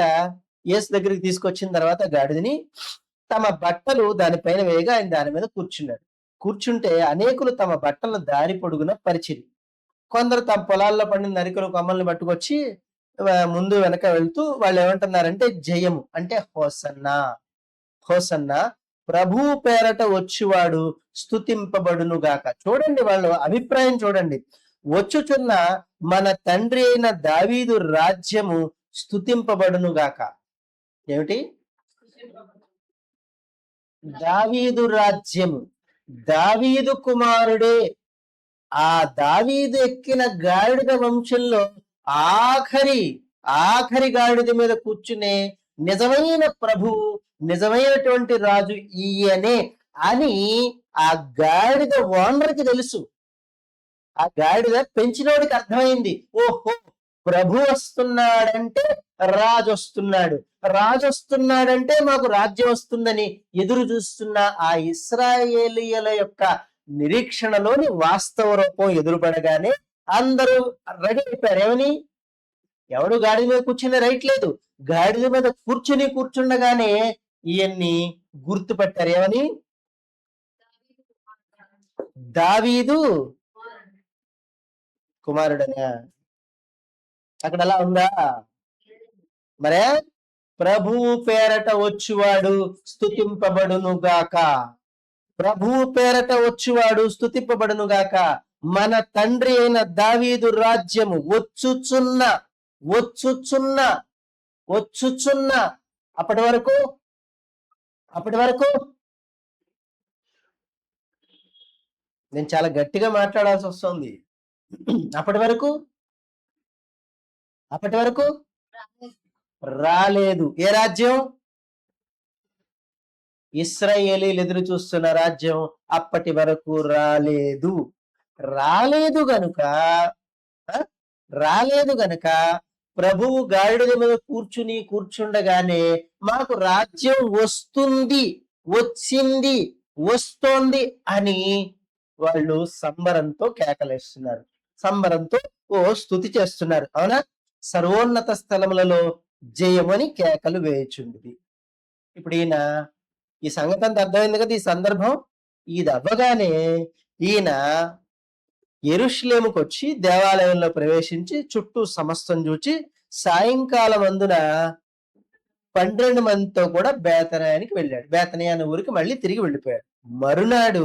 యేసు దగ్గరికి తీసుకొచ్చిన తర్వాత గాడిదని తమ బట్టలు దానిపైన వేయగా ఆయన దాని మీద కూర్చున్నాడు. కూర్చుంటే అనేకులు తమ బట్టలను దారి పొడుగున పరిచిరి. కొందరు తమ పొలాల్లో పండిన నరికలు కొమ్మల్ని పట్టుకొచ్చి ముందు వెనక వెళ్తూ వాళ్ళు ఏమంటున్నారంటే జయము అంటే హోసన్నా, హోసన్నా, ప్రభు పేరట వచ్చువాడు స్తుతింపబడును గాక. చూడండి వాళ్ళ అభిప్రాయం చూడండి. వచ్చుచున్న మన తండ్రి అయిన దావీదు రాజ్యము స్తుతింపబడును గాక. ఏమిటి? దావీదు రాజ్యము, దావీదు కుమారుడే. ఆ దావీదు ఎక్కిన గాడిద వంశంలో ఆఖరి గాడిద మీద కూర్చునే నిజమైన ప్రభువు, నిజమైనటువంటి రాజు ఈయనే అని ఆ గాడిద ఓనర్కి తెలుసు. ఆ గాడిద పెంచినోడికి అర్థమైంది. ఓహో, ప్రభు వస్తున్నాడంటే రాజు వస్తున్నాడు, రాజు వస్తున్నాడంటే మాకు రాజ్యం వస్తుందని ఎదురు చూస్తున్న ఆ ఇశ్రాయేలీయుల యొక్క నిరీక్షణలోని వాస్తవ రూపం ఎదురుపడగానే అందరూ రెడీ అయిపోయారు. ఏమని? ఎవడు గాడిద మీద కూర్చుని రైట్ లేదు, గాడిద మీద కూర్చుండగానే ఈయన్ని గుర్తుపట్టారు. ఏమని? దావీదు కుమారుడనా? అక్కడ అలా ఉందా? మరే ప్రభువు పేరట వచ్చువాడు స్తుతింపబడును గాక, ప్రభువు పేరట వచ్చువాడు స్తుతింపబడును గాక. మన తండ్రి అయిన దావీదు రాజ్యము వచ్చుచున్న అప్పటి వరకు నేను చాలా గట్టిగా మాట్లాడాల్సి వస్తుంది. అప్పటి వరకు రాలేదు. ఏ రాజ్యం? ఇశ్రాయేలీలు ఎదురు చూస్తున్న రాజ్యం అప్పటి వరకు రాలేదు గనుక ప్రభువు గాడిద మీద కూర్చుండగానే మాకు రాజ్యం వస్తోంది అని వాళ్ళు సంబరంతో కేకలేస్తున్నారు, సంబరంతో స్తుతి చేస్తున్నారు. అవునా? సర్వోన్నత స్థలములలో జయమని కేకలు వేయుచుంది. ఇప్పుడు ఈయన ఈ సంగతి అంతా అర్థమైంది కదా. ఈ సందర్భం ఇది అవ్వగానే ఈయన యెరూషలేముకు వచ్చి దేవాలయంలో ప్రవేశించి చుట్టూ సమస్తం చూచి సాయంకాలం అందున 12 మందితో కూడా బేతనియానికి వెళ్ళాడు. బేతనియా అనే ఊరికి మళ్ళీ తిరిగి వెళ్ళిపోయాడు. మరునాడు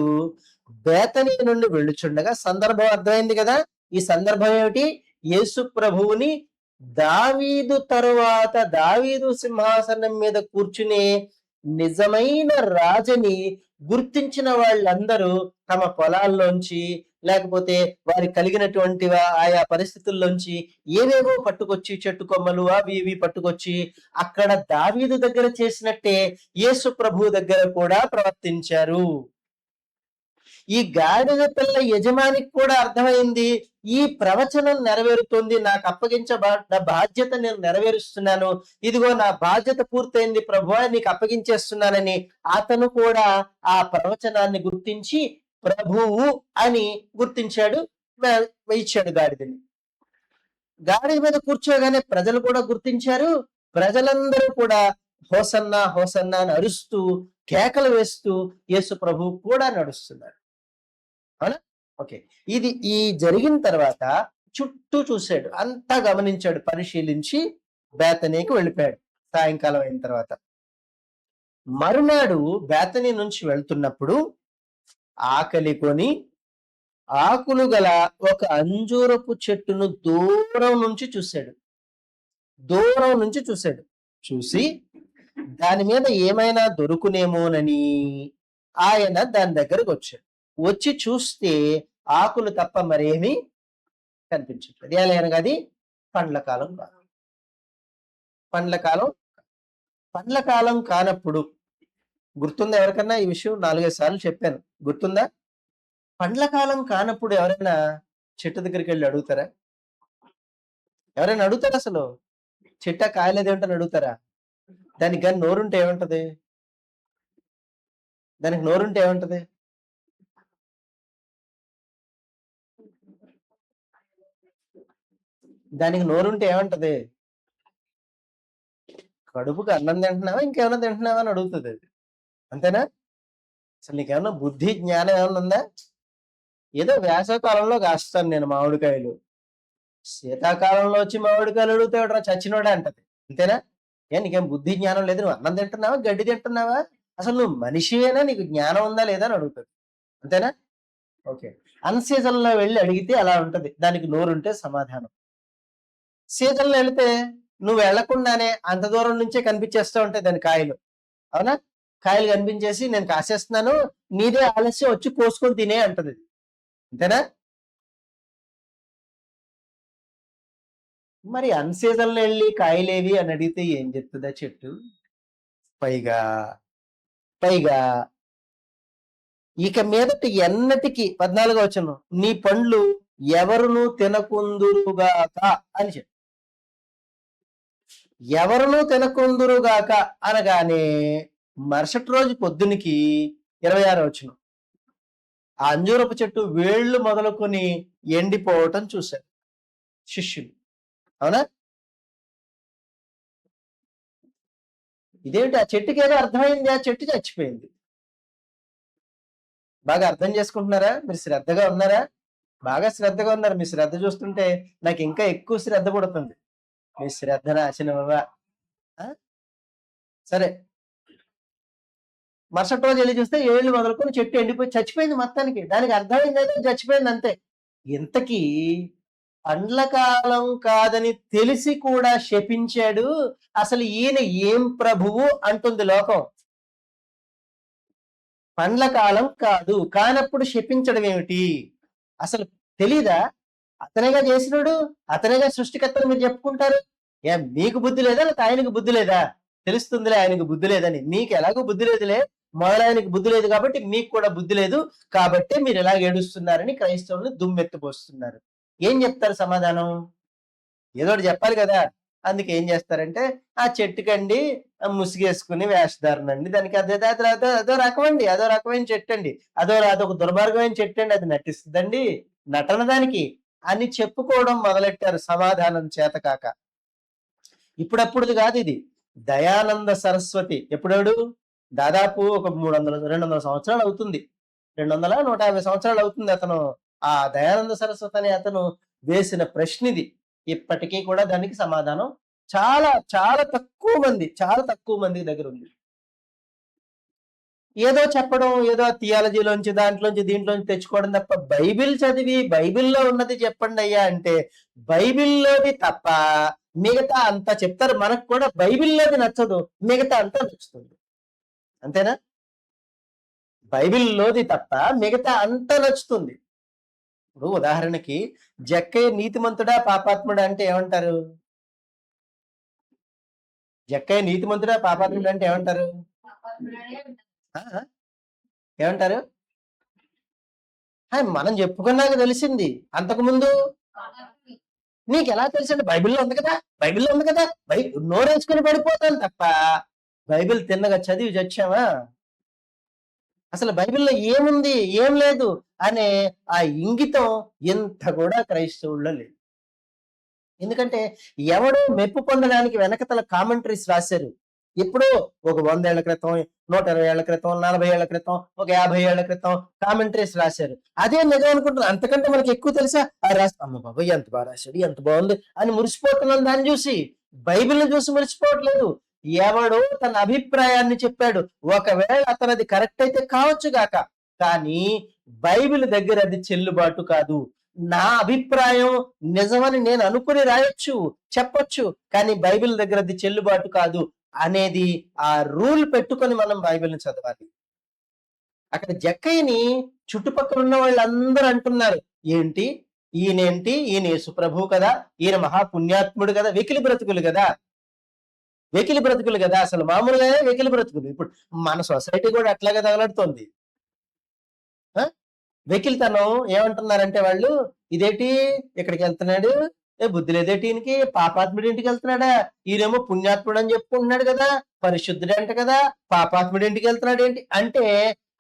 బేతనియా నుండి వెళ్ళుచుండగా, సందర్భం అర్థమైంది కదా. ఈ సందర్భం ఏమిటి? యేసు ప్రభువుని దావీదు తరువాత దావీదు సింహాసనం మీద కూర్చునే నిజమైన రాజుని గుర్తించిన వాళ్ళందరూ తమ పొలాల్లోంచి లేకపోతే వారి కలిగినటువంటి ఆయా పరిస్థితుల్లోంచి ఏవేవో పట్టుకొచ్చి, చెట్టు కొమ్మలు అవి ఇవి పట్టుకొచ్చి అక్కడ దావీదు దగ్గర చేసినట్టే యేసు ప్రభు దగ్గర కూడా ప్రవర్తించారు. ఈ గాడిద పిల్ల యజమానికి కూడా అర్థమైంది, ఈ ప్రవచనం నెరవేరుతుంది, నాకు అప్పగించబడ్డ బాధ్యత నేను నెరవేరుస్తున్నాను, ఇదిగో నా బాధ్యత పూర్తయింది ప్రభువా, నీకు అప్పగించేస్తున్నానని అతను కూడా ఆ ప్రవచనాన్ని గుర్తించి ప్రభువు అని గుర్తించాడు, ఇచ్చాడు గాడిదని. గాడిద మీద కూర్చోగానే ప్రజలు కూడా గుర్తించారు. ప్రజలందరూ కూడా హోసన్నా హోసన్నా అని అరుస్తూ కేకలు వేస్తూ యేసు ప్రభు కూడా నడుస్తున్నారు. అవునా? ఓకే. ఈ జరిగిన తర్వాత చుట్టూ చూశాడు, అంతా గమనించాడు, పరిశీలించి బేతనీకి వెళ్ళిపోయాడు. సాయంకాలం అయిన తర్వాత. మరునాడు బేతనీ నుంచి వెళ్తున్నప్పుడు ఆకలి కొని ఆకులు గల ఒక అంజూరపు చెట్టును దూరం నుంచి చూశాడు. చూసి దాని మీద ఏమైనా దొరుకునేమోనని ఆయన దాని దగ్గరకు వచ్చాడు. వచ్చి చూస్తే ఆకులు తప్ప మరేమీ కనిపించట్లేదు. ఏలైనా అది పండ్ల కాలం కాదు. పండ్ల కాలం కానప్పుడు గుర్తుందా? ఎవరికన్నా ఈ విషయం 4-5 సార్లు చెప్పాను, గుర్తుందా? పండ్ల కాలం కానప్పుడు ఎవరైనా చెట్టు దగ్గరికి వెళ్ళి అడుగుతారా? ఎవరైనా అడుగుతారా? అసలు చెట్ట కాయలేదేంటని అడుగుతారా? దానికి కానీ నోరుంటే ఏమంటది? దానికి నోరుంటే ఏమంటది? దానికి నోరుంటే ఏమంటది? కడుపుకి అన్నం తింటున్నావా, ఇంకేమైనా తింటున్నావా అని అడుగుతుంది అది. అంతేనా? అసలు నీకేమన్నా బుద్ధి జ్ఞానం ఏమన్నా ఉందా? ఏదో వేసవకాలంలో కాస్తాను నేను మామిడికాయలు, శీతాకాలంలో వచ్చి మామిడికాయలు అడుగుతావుట్రా చచ్చినోడే అంటది. అంతేనా? నీకేం బుద్ధి జ్ఞానం లేదు, నువ్వు అన్నం తింటున్నావా, గడ్డి తింటున్నావా, అసలు నువ్వు మనిషివేనా, నీకు జ్ఞానం ఉందా లేదా అని అడుగుతుంది. అంతేనా? ఓకే. అన్సీజన్ లో వెళ్ళి అడిగితే అలా ఉంటది, దానికి నోరుంటే సమాధానం. సీజన్ లో వెళితే నువ్వు వెళ్లకుండానే అంత దూరం నుంచే కనిపించేస్తూ ఉంటాయి దాని కాయలు. అవునా? కాయలు కనిపించేసి నేను కాసేస్తున్నాను, నీదే ఆలస్యం, వచ్చి కోసుకొని తినే అంటది. అంతేనా? మరి అన్సీజన్ లో వెళ్ళి కాయలేవి అని అడిగితే ఏం చెప్తుందా చెట్టు? పైగా ఇక మీదటి ఎన్నటికి 14వ వచనం, నీ పండ్లు ఎవరును తినకుందురుగాక అని చెప్పి, ఎవరును తినకుందురుగాక అనగానే మరుసటి రోజు పొద్దునికి 26వ వచనం, ఆ అంజూరపు చెట్టు వేళ్లు మొదలుకొని ఎండిపోవటం చూశారు శిష్యులు. అవునా? ఇదేమిటి? ఆ చెట్టుకి ఏదో అర్థమైంది, ఆ చెట్టు చచ్చిపోయింది. బాగా అర్థం చేసుకుంటున్నారా? మీరు శ్రద్ధగా ఉన్నారా? బాగా శ్రద్ధగా ఉన్నారు. మీ శ్రద్ధ చూస్తుంటే నాకు ఇంకా ఎక్కువ శ్రద్ధ పడుతుంది. మీ శ్రద్ధ నాశనమవా? సరే, మరుసటి రోజు వెళ్ళి చూస్తే ఏళ్ళు మొదలుకొని చెట్టు ఎండిపోయి చచ్చిపోయింది మొత్తానికి. దానికి అర్థమైంది అయితే చచ్చిపోయింది అంతే. ఇంతకీ పండ్ల కాలం కాదని తెలిసి కూడా శపించాడు. అసలు ఈయన ఏం ప్రభువు అంటుంది లోకం. పండ్ల కాలం కాదు కానప్పుడు శపించడం ఏమిటి? అసలు తెలీదా? అతనేగా చేసినాడు, అతనేగా సృష్టికర్తలు మీరు చెప్పుకుంటారు. మీకు బుద్ధి లేదా, లేకపోతే ఆయనకు బుద్ధి లేదా? తెలుస్తుందిలే ఆయనకు బుద్ధి లేదని. మీకు ఎలాగో బుద్ధి లేదులే, మొదలైనకి బుద్ధి లేదు కాబట్టి మీకు కూడా బుద్ధి లేదు, కాబట్టి మీరు ఎలా ఏడుస్తున్నారని క్రైస్తవుల్ని దుమ్మెత్తిపోస్తున్నారు. ఏం చెప్తారు సమాధానం? ఏదో ఒకటి చెప్పాలి కదా. అందుకే ఏం చేస్తారంటే, ఆ చెట్టుకండి ముసిగేసుకుని వేషధారనండి, దానికి అదో రకమండి, అదో రకమైన చెట్టు అండి, అదొక దుర్మార్గమైన చెట్టు అండి, అది నటిస్తుందండి, నటన దానికి అని చెప్పుకోవడం మొదలెట్టారు సమాధానం చేతకాక. ఇప్పుడప్పుడుది కాదు ఇది. దయానంద సరస్వతి ఎప్పుడాడు? దాదాపు ఒక 200 సంవత్సరాలు అవుతుంది, 150 సంవత్సరాలు అవుతుంది. అతను, ఆ దయానంద సరస్వతి అనే అతను వేసిన ప్రశ్న ఇది. ఇప్పటికీ కూడా దానికి సమాధానం చాలా చాలా తక్కువ మంది దగ్గర ఉంది. ఏదో చెప్పడం, ఏదో థియాలజీలోంచి దాంట్లోంచి దీంట్లోంచి తెచ్చుకోవడం తప్ప, బైబిల్ చదివి బైబిల్లో ఉన్నది చెప్పండి అయ్యా అంటే బైబిల్లోది తప్ప మిగతా అంతా చెప్తారు. మనకు కూడా బైబిల్లోది నచ్చదు, మిగతా అంతా నచ్చుతుంది. అంతేనా? బైబిల్లోది తప్ప మిగతా అంతా నచ్చుతుంది. ఇప్పుడు ఉదాహరణకి జక్కయ్య నీతిమంతుడా పాపాత్ముడా అంటే ఏమంటారు? జక్కయ్య నీతిమంతుడా పాపాత్ముడా అంటే ఏమంటారు? ఏమంటారు? మనం చెప్పుకున్నాక తెలిసింది. అంతకుముందు నీకు ఎలా తెలిసింది? బైబిల్లో ఉంది కదా. నోరేసుకుని పడిపోతాను తప్ప బైబిల్ తిన్నగా చదివి చచ్చావా? అసలు బైబిల్లో ఏముంది, ఏం లేదు అనే ఆ ఇంగితం ఎంత కూడా క్రైస్తవుల్లో లేదు. ఎందుకంటే ఎవడో మెప్పు పొందడానికి వెనకతల కామెంటరీస్ రాశారు. ఎప్పుడో ఒక 100 ఏళ్ల క్రితం, 120 ఏళ్ల క్రితం, 40 ఏళ్ల క్రితం, ఒక 50 ఏళ్ల క్రితం కామెంటరీస్ రాశారు. అదే నిజం అనుకుంటున్నాం. అంతకంటే మనకి ఎక్కువ తెలుసా? అమ్మ బాబాయ్ ఎంత బాగా రాశాడు, ఎంత బాగుంది అని మురిసిపోతున్నాం దాన్ని చూసి. బైబిల్ని చూసి మురిసిపోవట్లేదు. ఎవడో తన అభిప్రాయాన్ని చెప్పాడు. ఒకవేళ అతనది కరెక్ట్ అయితే కావచ్చు గాక, కానీ బైబిల్ దగ్గర అది చెల్లుబాటు కాదు. నా అభిప్రాయం నిజమని నేను అనుకుని రాయొచ్చు, చెప్పొచ్చు, కానీ బైబిల్ దగ్గర అది చెల్లుబాటు కాదు అనేది ఆ రూల్ పెట్టుకొని మనం బైబిల్ని చదవాలి. అక్కడ జక్కయ్యని చుట్టుపక్కల ఉన్న వాళ్ళందరూ అంటున్నారు, ఏంటి ఈయనేంటి, ఈయన యేసు ప్రభు కదా, ఈయన మహాపుణ్యాత్ముడు కదా, వెకిలి బ్రతుకులు కదా, వెకిలి బ్రతుకులు కదా, అసలు మామూలుగానే వెకిలి బ్రతుకులు. ఇప్పుడు మన సొసైటీ కూడా అట్లాగే తగలడుతోంది. వెకిలితనం ఏమంటున్నారంటే వాళ్ళు, ఇదేంటి ఇక్కడికి వెళ్తున్నాడు, బుద్ధి లేదేటి ఈయనకి, పాపాత్ముడి ఇంటికి వెళ్తున్నాడా, ఈయనేమో పుణ్యాత్ముడు అని చెప్పుకుంటున్నాడు కదా, పరిశుద్ధుడు అంట కదా, పాపాత్ముడి ఇంటికి వెళ్తున్నాడు ఏంటి అంటే,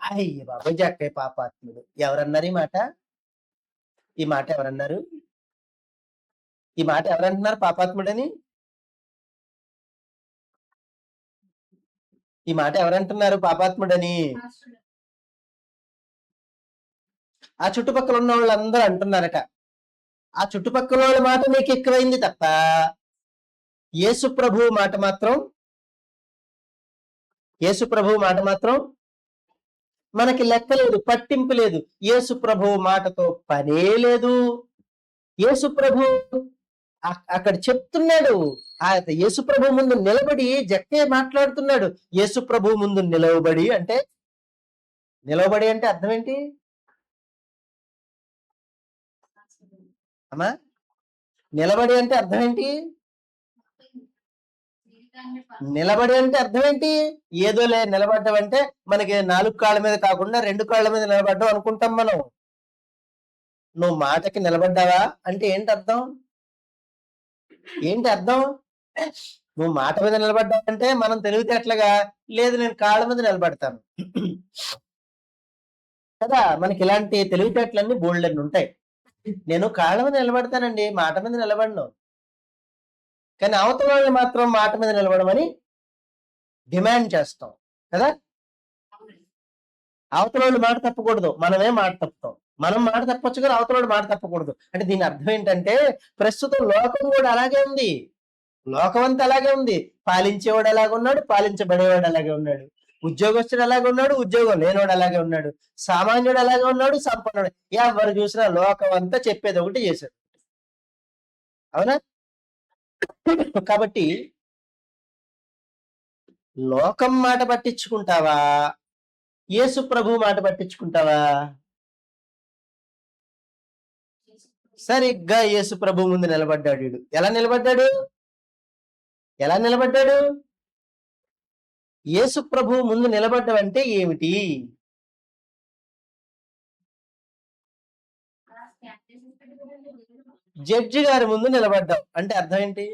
అయ్య బాబా జక్కయ్య పాపాత్ముడు. ఎవరన్నారు ఈ మాట? ఈ మాట ఎవరన్నారు? ఈ మాట ఎవరంటున్నారు పాపాత్ముడని? ఈ మాట ఎవరంటున్నారు పాపాత్ముడని? ఆ చుట్టుపక్కల ఉన్న వాళ్ళందరూ అంటున్నారట. ఆ చుట్టుపక్కల వాళ్ళ మాట మీకు ఎక్కువైంది తప్ప యేసు ప్రభు మాట మాత్రం మనకి లెక్క లేదు, పట్టింపు లేదు. యేసు ప్రభు మాటతో పనే లేదు. యేసు ప్రభు అక్కడ చెప్తున్నాడు. ఆ యేసు ప్రభు ముందు నిలబడి జక్కయ్య మాట్లాడుతున్నాడు. యేసు ప్రభు ముందు నిలవబడి అంటే అర్థం ఏంటి అమ్మా? నిలబడి అంటే అర్థం ఏంటి? నిలబడి అంటే అర్థం ఏంటి? ఏదోలే నిలబడ్డం అంటే మనకి 4 కాళ్ళ మీద కాకుండా 2 కాళ్ళ మీద నిలబడ్డం అనుకుంటాం మనం. నువ్వు మాటకి నిలబడ్డావా అంటే ఏంటి అర్థం? నువ్వు మాట మీద నిలబడ్డావంటే మనం తెలివితేటలుగా, లేదు నేను కాళ్ళ మీద నిలబడతాను కదా. మనకి ఇలాంటి తెలివితేటలన్నీ బోల్డెన్ని ఉంటాయి. నేను కాళ్ళ మీద నిలబడతానండి, మాట మీద నిలబడను. కానీ అవతల వాళ్ళు మాత్రం మాట మీద నిలబడమని డిమాండ్ చేస్తాం కదా. అవతల వాళ్ళు మాట తప్పకూడదు, మనమే మాట తప్పుతాం. మనం మాట తప్పొచ్చు కానీ అవతల వాళ్ళు మాట తప్పకూడదు. అంటే దీని అర్థం ఏంటంటే, ప్రస్తుతం లోకం కూడా అలాగే ఉంది. లోకం అంతా అలాగే ఉంది. పాలించేవాడు అలాగే ఉన్నాడు, పాలించబడేవాడు అలాగే ఉన్నాడు. ఉద్యోగస్తుడు అలాగే ఉన్నాడు, ఉద్యోగం లేనివాడు అలాగే ఉన్నాడు. సామాన్యుడు అలాగే ఉన్నాడు, సంపన్నుడు. ఎవరు చూసినా లోకం అంతా చెప్పేది ఒకటి చేశాడు. అవునా? కాబట్టి లోకం మాట పట్టించుకుంటావా, యేసు ప్రభు మాట పట్టించుకుంటావా? సరిగ్గా యేసు ప్రభు ముందు నిలబడ్డాడు వీడు. ఎలా నిలబడ్డాడు? యేసు ప్రభు ముందు నిలబడ్డం అంటే ఏమిటి? జడ్జి గారి ముందు నిలబడ్డాం అంటే అర్థం ఏంటి?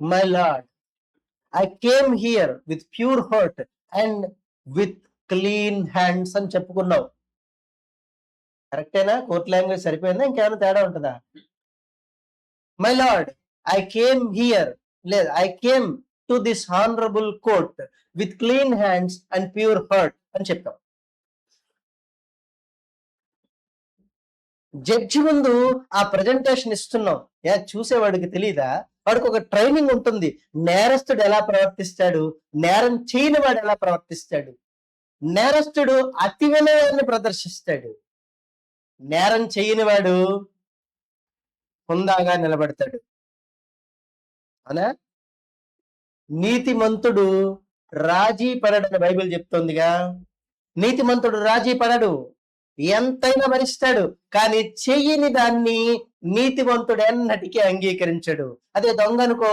My lord, I came here with pure heart and with clean hands అని చెప్పుకున్నావు. కరెక్టేనా? కోర్ట్ లాంగ్వేజ్ సరిపోయిందా? ఇంకేమైనా తేడా ఉంటుందా? My lord, I came here, లేదు, I came to this honourable court with clean hands and pure heart అని చెప్పాం. జడ్జి ముందు ఆ ప్రజెంటేషన్ ఇస్తున్నాం. చూసేవాడికి తెలీదా? వాడికి ఒక ట్రైనింగ్ ఉంటుంది. నేరస్తుడు ఎలా ప్రవర్తిస్తాడు, నేరం చేయని వాడు ఎలా ప్రవర్తిస్తాడు. నేరస్తుడు అతి వినయాన్ని ప్రదర్శిస్తాడు, నేరం చేయని వాడు హుందాగా నిలబడతాడు. అవునా? నీతిమంతుడు రాజీ పడడని బైబిల్ చెప్తోందిగా. నీతిమంతుడు రాజీ పడడు, ఎంతైనా భరిస్తాడు. కానీ చెయ్యని దాన్ని నీతివంతుడు ఎన్నటికీ అంగీకరించడు. అదే దొంగ అనుకో,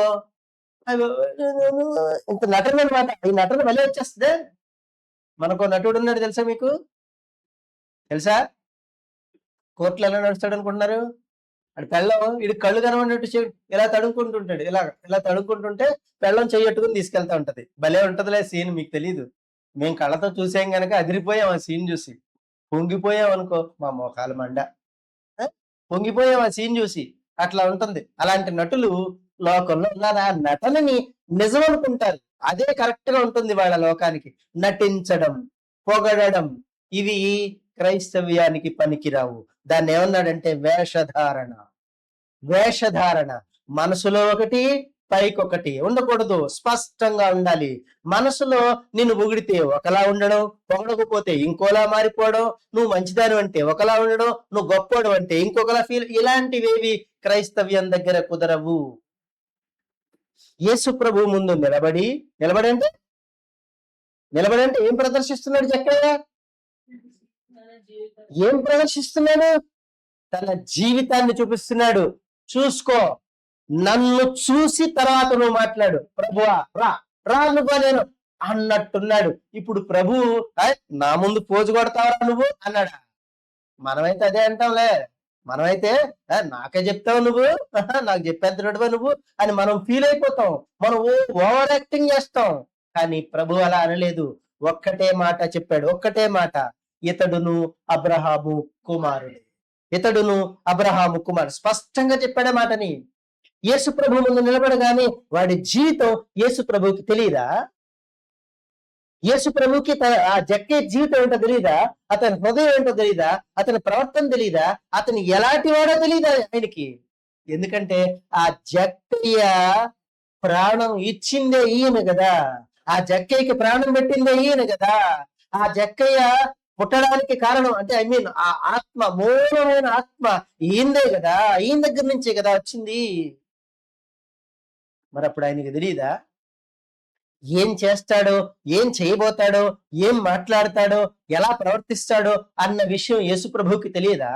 ఇంత నటన అనమాట. ఈ నటన మళ్ళీ వచ్చేస్తుందే. మనకు నటుడు ఉన్నాడు తెలుసా మీకు? తెలుసా? కోర్టులో ఎలా నడుస్తాడు అనుకుంటున్నారు? అది పెళ్ళం ఇది కళ్ళు కనబడినట్టు ఇలా తడుముకుంటుంటాడు. ఇలా తడుముకుంటుంటే పెళ్ళం చెయ్యట్టుకుని తీసుకెళ్తా ఉంటది. భలే ఉంటదిలే సీన్. మీకు తెలీదు, మేము కళ్ళతో చూసాం గనక అదిరిపోయాం. ఆ సీన్ చూసి పొంగిపోయాం అనుకో, మా మోకాలు మండ. పొంగిపోయాం ఆ సీన్ చూసి. అట్లా ఉంటుంది. అలాంటి నటులు లోకంలో ఉన్నారు. ఆ నటనని నిజం అనుకుంటారు. అదే కరెక్ట్ గా ఉంటుంది వాళ్ళ లోకానికి. నటించడం, పొగడడం, ఇవి క్రైస్తవ్యానికి పనికిరావు. దాన్ని ఏమన్నాడంటే వేషధారణ. వేషధారణ మనసులో ఒకటి, పైకొకటి ఉండకూడదు. స్పష్టంగా ఉండాలి. మనసులో నిన్ను పొగిడితే ఒకలా ఉండడం, పొగడకపోతే ఇంకోలా మారిపోవడం, నువ్వు మంచిదాని అంటే ఒకలా ఉండడం, నువ్వు గొప్పోడు అంటే ఇంకొకలా ఫీల్, ఇలాంటివేవి క్రైస్తవ్యం దగ్గర కుదరవు. యేసు ప్రభు ముందు నిలబడంటే ఏం ప్రదర్శిస్తున్నాడు జక్కయ్య? ఏం ప్రదర్శిస్తున్నాడు? తన జీవితాన్ని చూపిస్తున్నాడు. చూసుకో, నన్ను చూసి తర్వాత నువ్వు మాట్లాడు. ప్రభువా రా నువ్వు నేను అన్నట్టున్నాడు. ఇప్పుడు ప్రభు నా ముందు పోజు కొడతావరా నువ్వు అన్నాడా? మనమైతే అదే అంటాంలే. మనమైతే నాకే చెప్తావు నువ్వు, నాకు చెప్పేంతటివా నువ్వు అని మనం ఫీల్ అయిపోతాం. మనం ఓవర్ యాక్టింగ్ చేస్తాం. కానీ ప్రభు అలా అనలేదు. ఒక్కటే మాట చెప్పాడు, ఒక్కటే మాట. ఇతడును అబ్రహాము కుమారుడు. స్పష్టంగా చెప్పాడే మాటని. యేసు ప్రభు ముందు నిలబడగానే వాడి జీవితం యేసు ప్రభుకి తెలియదా? యేసు ప్రభుకి ఆ జక్కే జీవితం ఏంటో తెలియదా? అతని హృదయం ఏంటో తెలియదా? అతని ప్రవర్తన తెలియదా? అతను ఎలాంటి వాడో తెలియదా ఆయనకి? ఎందుకంటే ఆ జక్కయ్య ప్రాణం ఇచ్చిందే ఈయన కదా. ఆ జక్కయ్యకి ప్రాణం పెట్టిందే ఈయన కదా. ఆ జక్కయ్య పుట్టడానికి కారణం అంటే ఆ ఆత్మ, మూలమైన ఆత్మ ఈయందే కదా. ఈయన దగ్గర నుంచే కదా వచ్చింది. మరి అప్పుడు ఆయనకి తెలియదా ఏం చేస్తాడో, ఏం చేయబోతాడో, ఏం మాట్లాడతాడో, ఎలా ప్రవర్తిస్తాడో అన్న విషయం యేసు ప్రభువుకి తెలియదా?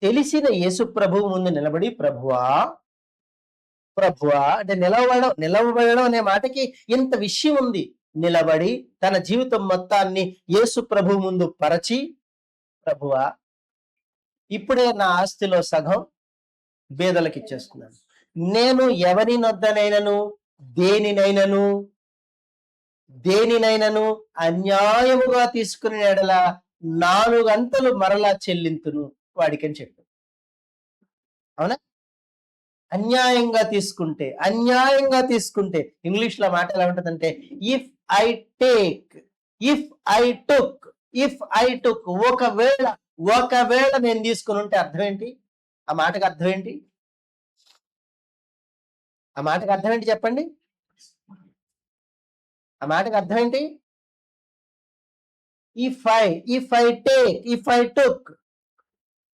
తెలిసిన యేసు ప్రభువు ముందు నిలబడి ప్రభువా అంటే నిలవబడడం అనే మాటకి ఇంత విషయం ఉంది. నిలబడి తన జీవితం మొత్తాన్ని యేసు ప్రభు ముందు పరచి, ప్రభువా ఇప్పుడే నా ఆస్తిలో సగం బేదలకు ఇచ్చేస్తున్నాను. నేను ఎవరి నొద్దనైనను దేనినైనను అన్యాయముగా తీసుకునే ఎడల 4 అంతలు మరలా చెల్లింతును వాడికని చెప్పు. అవునా? అన్యాయంగా తీసుకుంటే ఇంగ్లీష్ లో మాట ఎలా ఉంటుందంటే ఇఫ్ ఐ టుక్ ఒకవేళ నేను తీసుకుని ఉంటే అర్థం ఏంటి? ఆ మాటకు అర్థం ఏంటి? చెప్పండి. ఆ మాటకు అర్థం ఏంటి? ఇఫ్ ఐ టుక్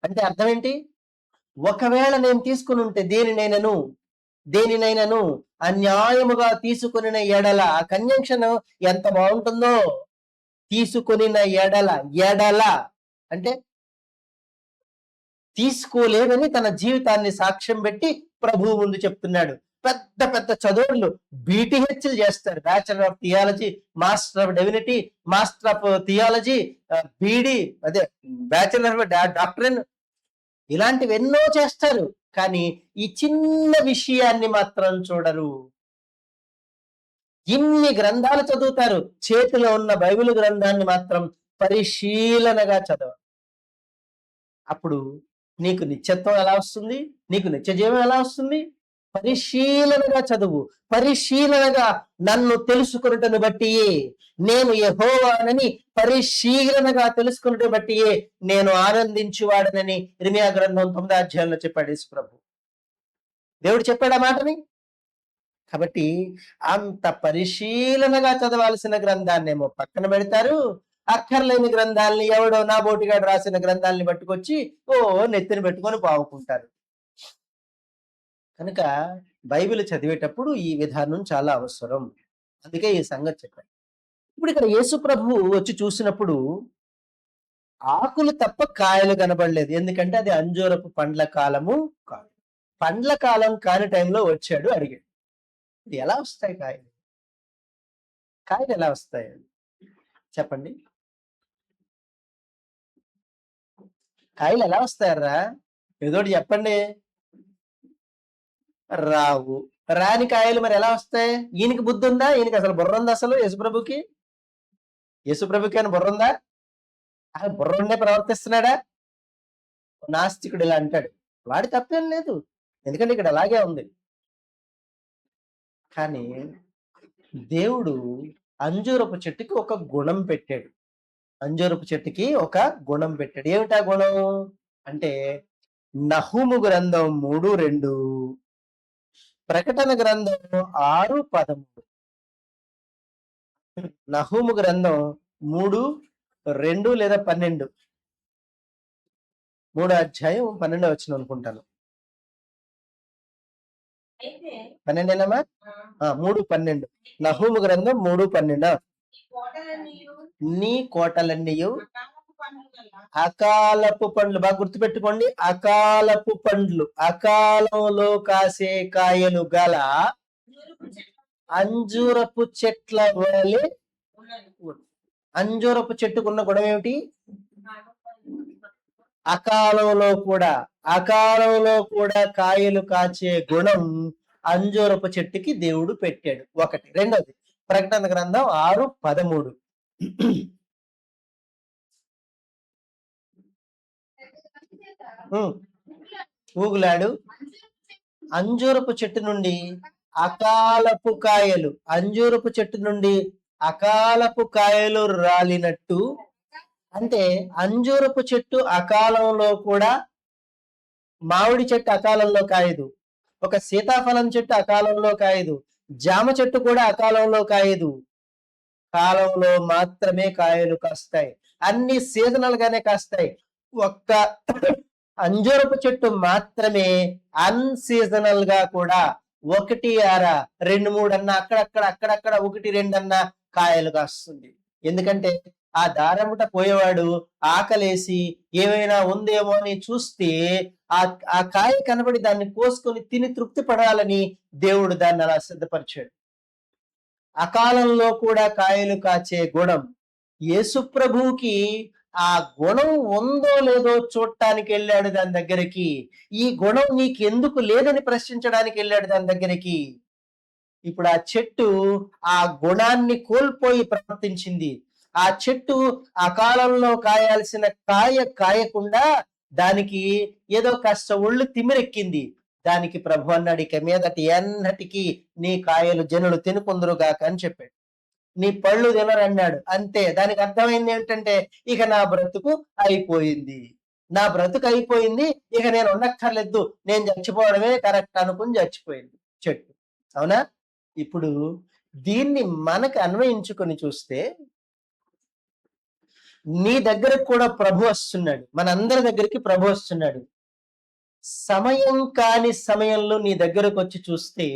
అంటే అర్థం ఏంటి? ఒకవేళ నేను తీసుకుని ఉంటే దేనినైనను అన్యాయముగా తీసుకుని ఎడల. ఆ కన్జంక్షన్ ఎంత బాగుంటుందో. తీసుకుని ఎడల అంటే తీసుకోలేదని తన జీవితాన్ని సాక్ష్యం పెట్టి ప్రభువు ముందు చెప్తున్నాడు. పెద్ద పెద్ద చదువులు బీటీహెచ్లు చేస్తారు. Bachelor of theology, master of divinity, master of theology, BD, అదే బ్యాచిలర్ ఆఫ్ డాక్టరేట్, ఇలాంటివి ఎన్నో చేస్తారు. కానీ ఈ చిన్న విషయాన్ని మాత్రం చూడరు. ఇన్ని గ్రంథాలు చదువుతారు, చేతిలో ఉన్న బైబిల్ గ్రంథాన్ని మాత్రం పరిశీలనగా చదవరు. అప్పుడు నీకు నిత్యత్వం ఎలా వస్తుంది? నీకు నిత్య జీవం ఎలా వస్తుంది? పరిశీలనగా చదువు. పరిశీలనగా నన్ను తెలుసుకున్నటను బట్టి, నేను యెహోవానని పరిశీలనగా తెలుసుకున్నట్టు బట్టి నేను ఆనందించువాడనని ఇర్మియా గ్రంథం 9వ అధ్యాయంలో చెప్పాడు యేసు ప్రభు. దేవుడు చెప్పాడు ఆ మాటని. కాబట్టి అంత పరిశీలనగా చదవాల్సిన గ్రంథాన్నేమో పక్కన పెడతారు. అక్కర్లేని గ్రంథాలని ఎవడో నా బోటిగాడు రాసిన గ్రంథాలని పట్టుకొచ్చి నెత్తిన పెట్టుకొని బావుకుంటారు. కనుక బైబిల్ చదివేటప్పుడు ఈ విధానం చాలా అవసరం. అందుకే ఈ సంగతి చెప్పాను. ఇప్పుడు ఇక్కడ యేసు ప్రభువు వచ్చి చూసినప్పుడు ఆకులు తప్ప కాయలు కనబడలేదు. ఎందుకంటే అది అంజూరపు పండ్ల కాలము కాదు. పండ్ల కాలం కాని టైంలో వచ్చాడు, అడిగాడు, ఇది ఎలా వస్తాయి కాయలు? కాయలు ఎలా వస్తాయి చెప్పండి? కాయలు ఎలా వస్తాయర్రా? ఏదోటి చెప్పండి. రావు. రాని కాయలు మరి ఎలా వస్తాయి? ఈయనకి బుద్ధి ఉందా? ఈయనకి అసలు బుర్ర ఉందా? అసలు యేసుప్రభుకి అని బుర్ర ఉందా? అసలు బుర్ర ఉండే ప్రవర్తిస్తున్నాడా? నాస్తికుడు ఇలా అంటాడు. వాడి తప్పేం లేదు, ఎందుకంటే ఇక్కడ అలాగే ఉంది. కానీ దేవుడు అంజూరపు చెట్టుకి ఒక గుణం పెట్టాడు. అంజూరపు చెట్టుకి ఒక గుణం పెట్టాడు. ఏమిటా గుణం అంటే నహూము గ్రంథం 3:2, ప్రకటన గ్రంథం 6:13. నహూము గ్రంథం 3:2 లేదా 12, 3వ అధ్యాయం 12వ వచనం అనుకుంటాను. 12ఏనమ్మా? 3:12. నహూము గ్రంథం 3:12. నీ కోటలన్నీయు అకాలపు పండ్లు, బాగా గుర్తుపెట్టుకోండి, అకాలపు పండ్లు, అకాలంలో కాసే కాయలు గల అంజూరపు చెట్ల వలె. అంజూరపు చెట్టుకున్న గుణం ఏమిటి? అకాలంలో కూడా కాయలు కాచే గుణం అంజూరపు చెట్టుకి దేవుడు పెట్టాడు. ఒకటి. రెండోది ప్రకటన గ్రంథం 6:13. ఊగులాడు అంజూరపు చెట్టు నుండి అకాలపు కాయలు, అంజూరపు చెట్టు నుండి అకాలపు కాయలు రాలినట్టు. అంటే అంజూరపు చెట్టు అకాలంలో కూడా, మామిడి చెట్టు అకాలంలో కాయదు, ఒక సీతాఫలం చెట్టు అకాలంలో కాయదు, జామ చెట్టు కూడా అకాలంలో కాయదు, కాలంలో మాత్రమే కాయలు కాస్తాయి. అన్ని సీజనల్ గానే కాస్తాయి. ఒక్క అంజూరపు చెట్టు మాత్రమే అన్సీజనల్ గా కూడా 1, 6, 2, 3 అన్న అక్కడక్కడ 1, 2 అన్న కాయలు కాస్తుంది. ఎందుకంటే ఆ దారముట పోయేవాడు ఆకలేసి ఏమైనా ఉందేమో అని చూస్తే ఆ కాయ కనబడి దాన్ని కోసుకొని తిని తృప్తి పడాలని దేవుడు దాన్ని అలా సిద్ధపరిచాడు. అకాలంలో కూడా కాయలు కాచే గుణం యేసు ప్రభువుకి ఆ గుణం ఉందో లేదో చూడటానికి వెళ్ళాడు దాని దగ్గరికి. ఈ గుణం నీకెందుకు లేదని ప్రశ్నించడానికి వెళ్ళాడు దాని దగ్గరికి. ఇప్పుడు ఆ చెట్టు ఆ గుణాన్ని కోల్పోయి ప్రవర్తించింది. ఆ చెట్టు ఆ కాలంలో కాయాల్సిన కాయకుండా దానికి ఏదో కాస్త ఒళ్ళు తిమిరెక్కింది. దానికి ప్రభు అన్నాడు, ఇక మీదటి ఎన్నటికీ నీ కాయలు జనులు తినుకుందరుగాక అని చెప్పాడు. నీ పళ్ళు తినరన్నాడు. అంతే. దానికి అర్థమైంది ఏంటంటే ఇక నా బ్రతుకు అయిపోయింది, ఇక నేను ఉండక్కర్లేదు, నేను చచ్చిపోవడమే కరెక్ట్ అనుకుని చచ్చిపోయింది చెట్టు. అవునా? ఇప్పుడు దీన్ని మనకు అన్వయించుకొని చూస్తే నీ దగ్గరకు కూడా ప్రభు వస్తున్నాడు, మనందరి దగ్గరికి ప్రభు వస్తున్నాడు. సమయం కాని సమయంలో నీ దగ్గరకు వచ్చి చూస్తే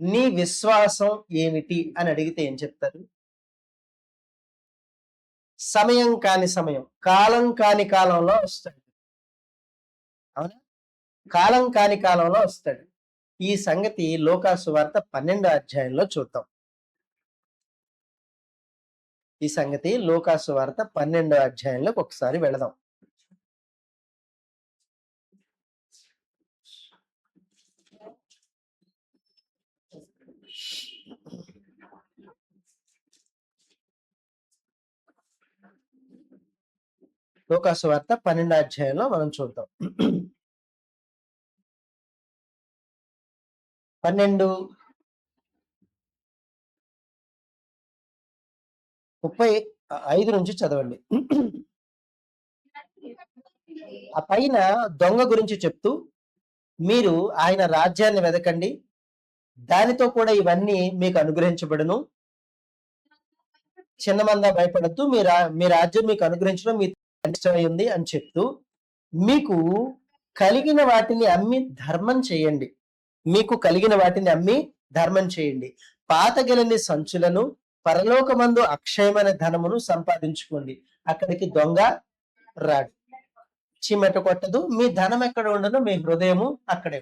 నీ విశ్వాసం ఏమిటి అని అడిగితే ఏం చెప్తారు? సమయం కాని సమయం, కాలం కాని కాలంలో వస్తాడు. అవునా? కాలం కాని కాలంలో వస్తాడు. ఈ సంగతి లూకాసు వార్త 12వ అధ్యాయంలో చూద్దాం. ఈ సంగతి లూకాసు వార్త 12వ అధ్యాయంలోకి ఒకసారి వెళదాం. లూకాసు వార్త 12వ అధ్యాయంలో మనం చూద్దాం. 12:35 నుంచి చదవండి. ఆ పైన దొంగ గురించి చెప్తూ, మీరు ఆయన రాజ్యాన్ని వెదకండి, దానితో కూడా ఇవన్నీ మీకు అనుగ్రహించబడును, చిన్నమందా భయపడద్దు, మీ రాజ్యం మీకు అనుగ్రహించడం మీ ఉంది అని చెప్తూ, మీకు కలిగిన వాటిని అమ్మి ధర్మం చేయండి, పాతగలని సంచులను, పరలోకమందు అక్షయమైన ధనమును సంపాదించుకోండి, అక్కడికి దొంగ రాడు, చీమట కొట్టదు, మీ ధనం ఎక్కడ ఉండదో మీ హృదయము అక్కడే.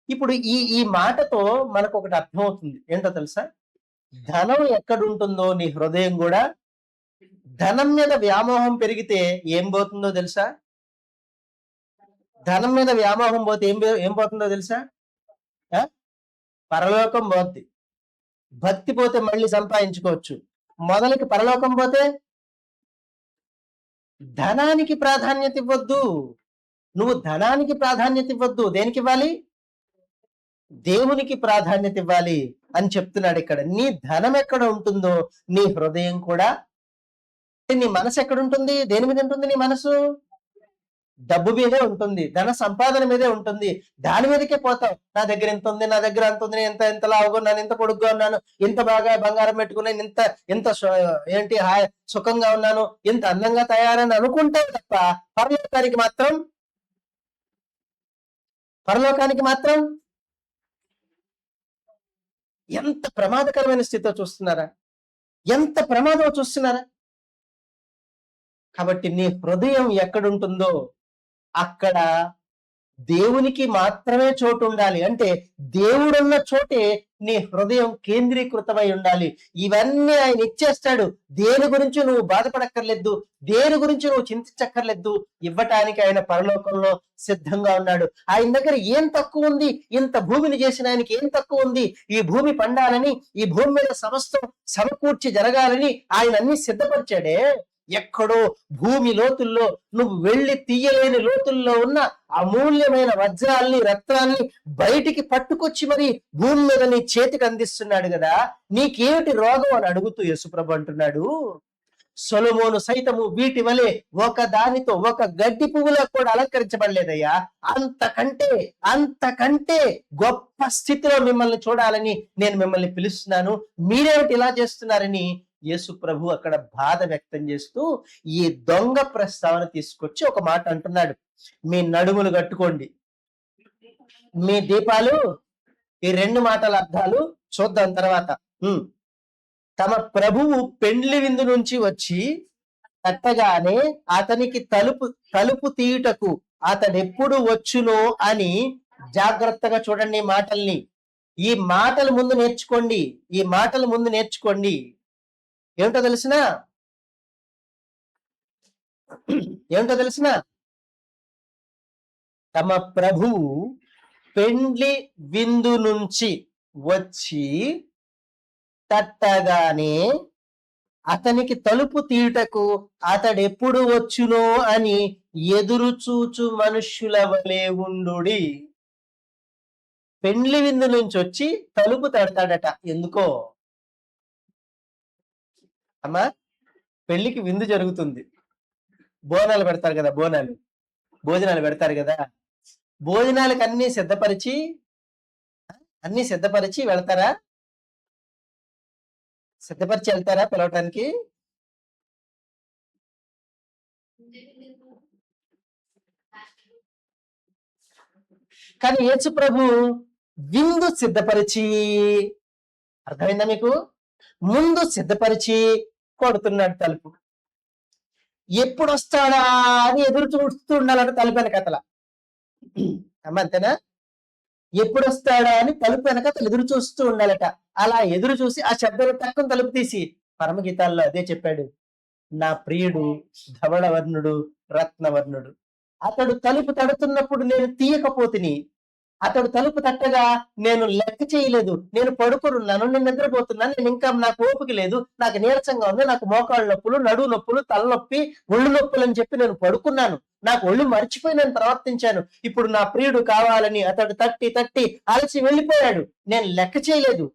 ఇప్పుడు ఈ మాటతో మనకు ఒకటి అర్థమవుతుంది. ఏంటో తెలుసా? ధనం ఎక్కడుంటుందో నీ హృదయం కూడా. ధనం మీద వ్యామోహం పెరిగితే ఏం పోతుందో తెలుసా? ధనం మీద వ్యామోహం పోతే ఏం పోతుందో తెలుసా? పరలోకం పోద్ది. భక్తి పోతే మళ్ళీ సంపాదించుకోవచ్చు, మొదలకి పరలోకం పోతే. ధనానికి ప్రాధాన్యత ఇవ్వద్దు. నువ్వు ధనానికి ప్రాధాన్యత ఇవ్వద్దు. దేనికి ఇవ్వాలి? దేవునికి ప్రాధాన్యత ఇవ్వాలి. అని చెప్తున్నాడు ఇక్కడ. నీ ధనం ఎక్కడ ఉంటుందో నీ హృదయం కూడా, నీ మనసు ఎక్కడ ఉంటుంది? దేని మీద ఉంటుంది నీ మనసు? డబ్బు మీదే ఉంటుంది, ధన సంపాదన మీదే ఉంటుంది. దాని మీదకే పోతావు. నా దగ్గర ఎంత ఉంది, నా దగ్గర అంత ఉంది, ఎంత ఎంత లావుగా ఉన్నాను, ఎంత పొడుగ్గా ఉన్నాను, ఎంత బాగా బంగారం పెట్టుకున్నాను, ఎంత ఎంత ఏంటి సుఖంగా ఉన్నాను, ఎంత అందంగా తయారని అనుకుంటావు తప్ప పరలోకానికి మాత్రం ఎంత ప్రమాదకరమైన స్థితిలో చూస్తున్నారా? ఎంత ప్రమాదం చూస్తున్నారా? కాబట్టి నీ హృదయం ఎక్కడుంటుందో అక్కడ దేవునికి మాత్రమే చోటు ఉండాలి. అంటే దేవుడున్న చోటే నీ హృదయం కేంద్రీకృతమై ఉండాలి. ఇవన్నీ ఆయన ఇచ్చేస్తాడు. దేని గురించి నువ్వు బాధపడక్కర్లేదు, దేని గురించి నువ్వు చింతించక్కర్లేదు. ఇవ్వటానికి ఆయన పరలోకంలో సిద్ధంగా ఉన్నాడు. ఆయన దగ్గర ఏం తక్కువ ఉంది? ఇంత భూమిని చేసిన ఆయనకి ఏం తక్కువ ఉంది? ఈ భూమి పండాలని, ఈ భూమి మీద సమస్తం సమకూర్చి జరగాలని ఆయన అన్ని సిద్ధపరిచాడే. ఎక్కడో భూమి లోతుల్లో నువ్వు వెళ్ళి తీయలేని లోతుల్లో ఉన్న అమూల్యమైన వజ్రాల్ని, రత్నాల్ని బయటికి పట్టుకొచ్చి మరి భూమి మీద నీ చేతికి అందిస్తున్నాడు కదా. నీకేమిటి రోగం అని అడుగుతూ యేసుప్రభు అంటున్నాడు, సొలొమోను సైతము వీటి వలె ఒక దానితో, ఒక గడ్డి పువ్వులో కూడా అలంకరించబడలేదయ్యా. అంతకంటే గొప్ప స్థితిలో మిమ్మల్ని చూడాలని నేను మిమ్మల్ని పిలుస్తున్నాను. మీరేమిటి ఇలా చేస్తున్నారని యేసు ప్రభు అక్కడ బాధ వ్యక్తం చేస్తూ ఈ దొంగ ప్రస్తావన తీసుకొచ్చి ఒక మాట అంటున్నాడు. మీ నడుములు కట్టుకోండి, మీ దీపాలు. ఈ రెండు మాటల అర్థాలు చూద్దాం తర్వాత. తమ ప్రభువు పెండ్లి విందు నుంచి వచ్చి తట్టగానే అతనికి తలుపు తీయుటకు అతడెప్పుడు వచ్చునో అని. జాగ్రత్తగా చూడండి ఈ మాటల్ని. ఈ మాటలు ముందు నేర్చుకోండి. ఏమిటో తెలిసిన తమ ప్రభువు పెండ్లి విందు నుంచి వచ్చి తట్టగానే అతనికి తలుపు తీయుటకు అతడెప్పుడు వచ్చునో అని ఎదురు చూచు మనుష్యుల వలె ఉండుడి. పెండ్లి విందు నుంచి వచ్చి తలుపు తడతాడట. ఎందుకో అమ్మా, పెళ్లికి విందు జరుగుతుంది, బోనాలు పెడతారు కదా, భోజనాలు పెడతారు కదా. భోజనాలకు అన్ని సిద్ధపరిచి వెళ్తారా? సిద్ధపరిచి వెళ్తారా పిలవటానికి? కానీ యేసు ప్రభు విందు సిద్ధపరిచి, అర్థమైందా మీకు? ముందు సిద్ధపరిచి కొడుతున్నాడు తలుపు. ఎప్పుడు వస్తాడా అని ఎదురు చూస్తూ ఉండాలంటే తలుపు వెనకతల. అమ్మ అంతేనా? ఎప్పుడు వస్తాడా అని తలుపు వెనకతలు ఎదురు చూస్తూ ఉండాలట. అలా ఎదురు చూసి ఆ శబ్దం తక్కువ తలుపు తీసి, పరమగీతాల్లో అదే చెప్పాడు, నా ప్రియుడు ధవళవర్ణుడు రత్నవర్ణుడు. అతడు తలుపు తడుతున్నప్పుడు నేను తీయకపోతిని, అతడు తలుపు తట్టగా నేను లెక్క చేయలేదు, నేను పడుకున్నాను, నేను నిద్రపోతున్నాను, నేను ఇంకా నాకు ఓపిక లేదు, నాకు నీరసంగా ఉంది, నాకు మోకాళ్ళ నొప్పులు, నడువు నొప్పులు, తలనొప్పి, ఒళ్ళు నొప్పులు అని చెప్పి నేను పడుకున్నాను, నాకు ఒళ్ళు మర్చిపోయి నేను ప్రవర్తించాను. ఇప్పుడు నా ప్రియుడు కావాలని అతడు తట్టి అలసి వెళ్ళిపోయాడు, నేను లెక్క చేయలేదు.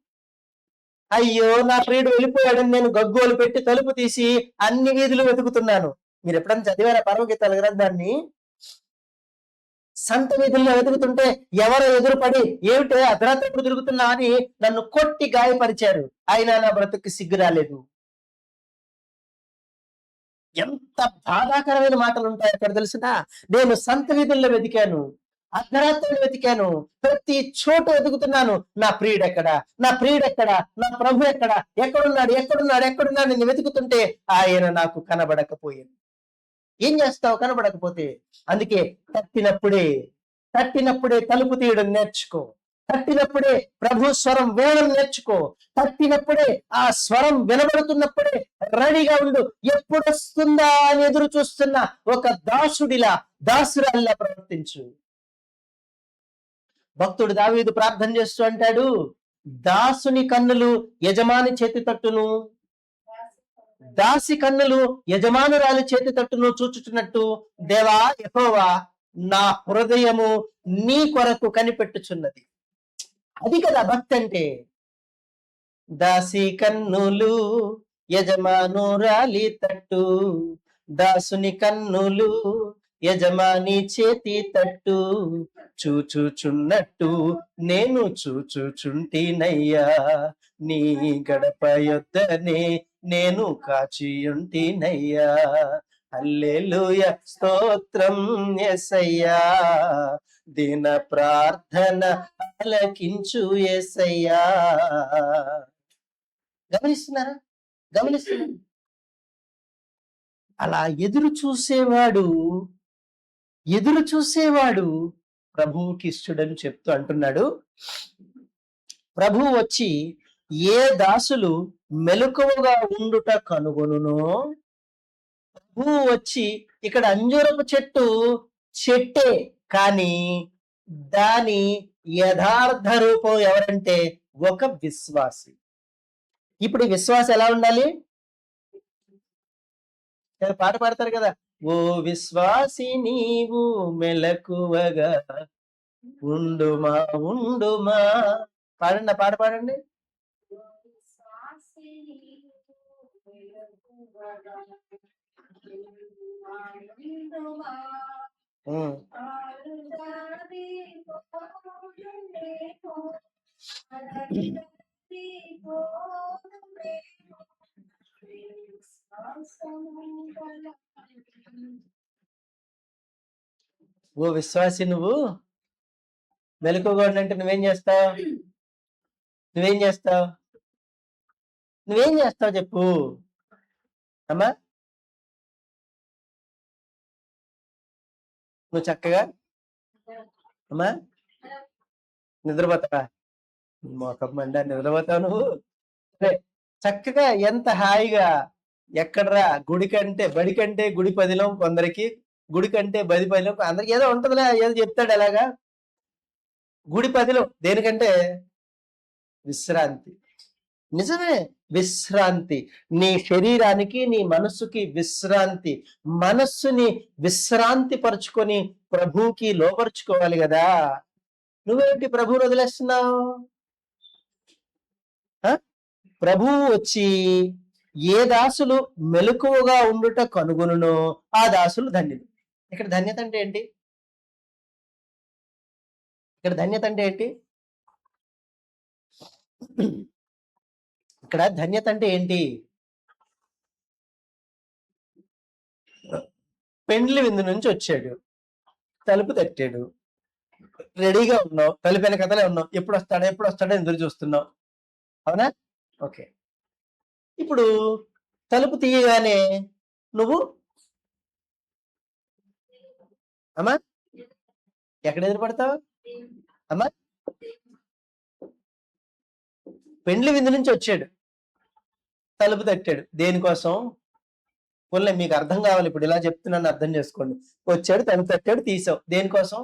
అయ్యో నా ప్రియుడు వెళ్ళిపోయాడని నేను గగ్గోలు పెట్టి తలుపు తీసి అన్ని వీధులు వెతుకుతున్నాను. మీరు ఎప్పుడైనా చదివారా పరమగీతాల గ్రంథాన్ని? సంత వీధుల్లో వెతుకుతుంటే ఎవరో ఎదురుపడి, ఏమిటో అర్ధరాత్రి తిరుగుతున్నా అని నన్ను కొట్టి గాయపరిచారు, అయినా నా బ్రతుకు సిగ్గు రాలేదు. ఎంత బాధాకరమైన మాటలు ఉంటాయి అక్కడ తెలిసినా. నేను సంత వీధుల్లో వెతికాను, అర్ధరాత్రులు వెతికాను, ప్రతి చోట వెతుకుతున్నాను. నా ప్రియుడెక్కడా, నా ప్రభు ఎక్కడున్నాడు నేను వెతుకుతుంటే ఆయన నాకు కనబడకపోయాను. ఏం చేస్తావు కనబడకపోతే? అందుకే తట్టినప్పుడే తలుపు తీయడం నేర్చుకో, తట్టినప్పుడే ప్రభు స్వరం వినడం నేర్చుకో, తట్టినప్పుడే ఆ స్వరం వినబడుతున్నప్పుడే రెడీగా ఉండు. ఎప్పుడు వస్తుందా అని ఎదురు చూస్తున్న ఒక దాసురాలిలా ప్రవర్తించు. భక్తుడు దావీదు ప్రార్థన చేస్తూ అంటాడు, దాసుని కన్నులు యజమాని చేతి తట్టును, దాసి కన్నులు యజమానురాలి చేతి తట్టును చూచుచున్నట్టు దేవా యెహోవా నా హృదయము నీ కొరకు కనిపెట్టుచున్నది. అది కదా భక్తి అంటే. దాసి కన్నులు యజమానురాలి తట్టు, దాసుని కన్నులు యజమాని చేతి తట్టు, చూచుచున్నట్టు నేను చూచుచుంటినయ్యా, నీ గడప యొద్దనే నేను కాచియుంటినయ్యా. హల్లెలూయా స్తోత్రం యేసయ్యా, దీన ప్రార్థన ఆలకించు యేసయ్యా. గమనిస్తున్నారా? గమనిస్తున్నారు? అలా ఎదురు చూసేవాడు ప్రభువుకి ఇష్టడని చెప్తూ అంటున్నాడు. ప్రభువు వచ్చి ఏ దాసులు మెలకువగా ఉండుట కనుగొనునో, ప్రభువు వచ్చి ఇక్కడ అంజూరపు చెట్టే కానీ దాని యథార్థ రూపం ఎవరంటే ఒక విశ్వాసి. ఇప్పుడు ఈ విశ్వాసం ఎలా ఉండాలి? పాట పాడతారు కదా, ఓ విశ్వాసి నీవు మెలకువగా ఉండుమా ఉండుమా. పాడండి, పాట పాడండి. ఓ విశ్వాసి నువ్వు మెలకువగా ఉండంటే నువ్వేం చేస్తావు? చెప్పు అమ్మా. నువ్వు చక్కగా అమ్మా నిద్రపోతావా? మొకమ్మండా నిద్రపోతావు నువ్వు? సరే, చక్కగా ఎంత హాయిగా. ఎక్కడరా గుడి కంటే బడి కంటే గుడి పదిలం, కొందరికి గుడి కంటే బది పదిలం, అందరికి ఏదో ఉంటుందిలే, ఏదో చెప్తాడు అలాగా. గుడి పదిలం దేనికంటే విశ్రాంతి. నిజమే, విశ్రాంతి. నీ శరీరానికి నీ మనస్సుకి విశ్రాంతి. మనస్సుని విశ్రాంతి పరుచుకొని ప్రభువుకి లోపరుచుకోవాలి కదా. నువ్వేంటి ప్రభువుని వదిలేస్తున్నావు? ప్రభువు వచ్చి ఏ దాసులు మెలకువగా ఉండుట కనుగొనునో ఆ దాసులు ధన్యులు. ఇక్కడ ధన్యత అంటే ఏంటి? ఇక్కడ ధన్యత అంటే ఏంటి? పెండ్లి విందు నుంచి వచ్చాడు, తలుపు తట్టాడు, రెడీగా ఉన్నావు, తలుపైన కథలే ఉన్నావు, ఎప్పుడు వస్తాడో ఎదురు చూస్తున్నావు, అవునా? ఓకే, ఇప్పుడు తలుపు తీయగానే నువ్వు అమ్మా ఎక్కడ ఎదురుపడతావు అమ్మా? పెండ్లి విందు నుంచి వచ్చాడు, తలుపు తట్టాడు. దేనికోసం? పోన్లే, మీకు అర్థం కావాలి, ఇప్పుడు ఇలా చెప్తున్నాను, అర్థం చేసుకోండి. వచ్చాడు, తలుపు తట్టాడు, తీసావు. దేనికోసం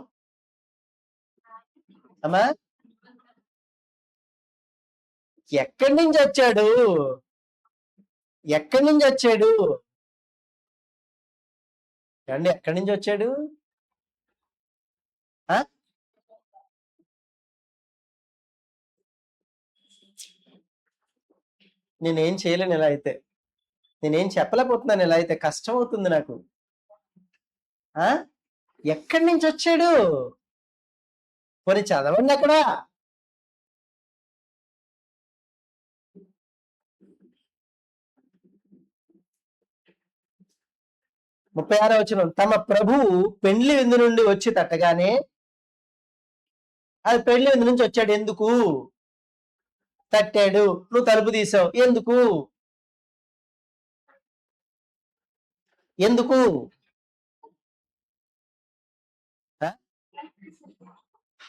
అమ్మా? ఎక్కడి నుంచి వచ్చాడు? ఎక్కడి నుంచి వచ్చాడు? నేనేం చేయలేను ఇలా అయితే, నేనేం చెప్పలేకపోతున్నాను ఇలా అయితే, కష్టం అవుతుంది నాకు. ఎక్కడి నుంచి వచ్చాడు? పోనీ చదవండి అక్కడ. ముప్పై 36వ వచనం, తమ ప్రభువు పెండ్లి విందు నుండి వచ్చి తట్టగానే, అది పెండ్లి విందు నుంచి వచ్చాడు, ఎందుకు తట్టాడు? నువ్వు తలుపు తీసావు, ఎందుకు?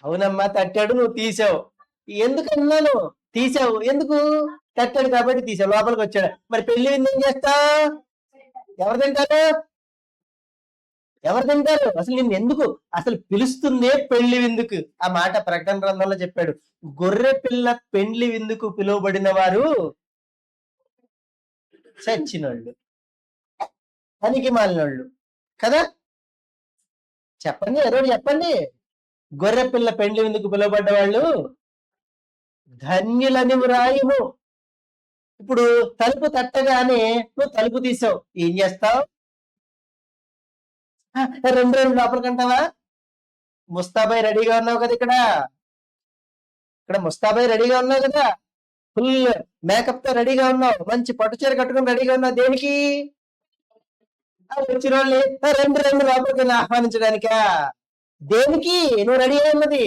అవునమ్మా, తట్టాడు, నువ్వు తీసావు. ఎందుకన్నాను? తీసావు ఎందుకు? తట్టాడు కాబట్టి తీసావు, లోపలికి వచ్చాడు. మరి పెళ్లి విందు ఏం చేస్తావు? ఎవరు తింటారు? అసలు నిన్ను ఎందుకు అసలు పిలుస్తుందే పెళ్లి విందుకు. ఆ మాట ప్రకటన గ్రంథంలో చెప్పాడు. గొర్రె పిల్ల పెండ్లి విందుకు పిలువబడిన వారు చచ్చినోళ్ళు, పనికి మాలినోళ్ళు కదా. చెప్పండి, ఎవరు చెప్పండి. గొర్రె పిల్ల పెండ్లి విందుకు పిలువబడ్డ వాళ్ళు ధన్యులని వ్రాయము. ఇప్పుడు తలుపు తట్టగానే నువ్వు తలుపు తీసావు, ఏం చేస్తావు? రెండు రెండు లోపలికంటావా? ముస్తాబాయ్ రెడీగా ఉన్నావు కదా, ఇక్కడ ముస్తాబాయ్ రెడీగా ఉన్నావు కదా, ఫుల్ మేకప్ తో రెడీగా ఉన్నావు, మంచి పట్టు చీర కట్టుకుని రెడీగా ఉన్నావు. దేనికి? వచ్చిన వాళ్ళని రెండు రెండు లోపలికి ఆహ్వానించడానికా? దేనికి నువ్వు రెడీ ఉన్నది?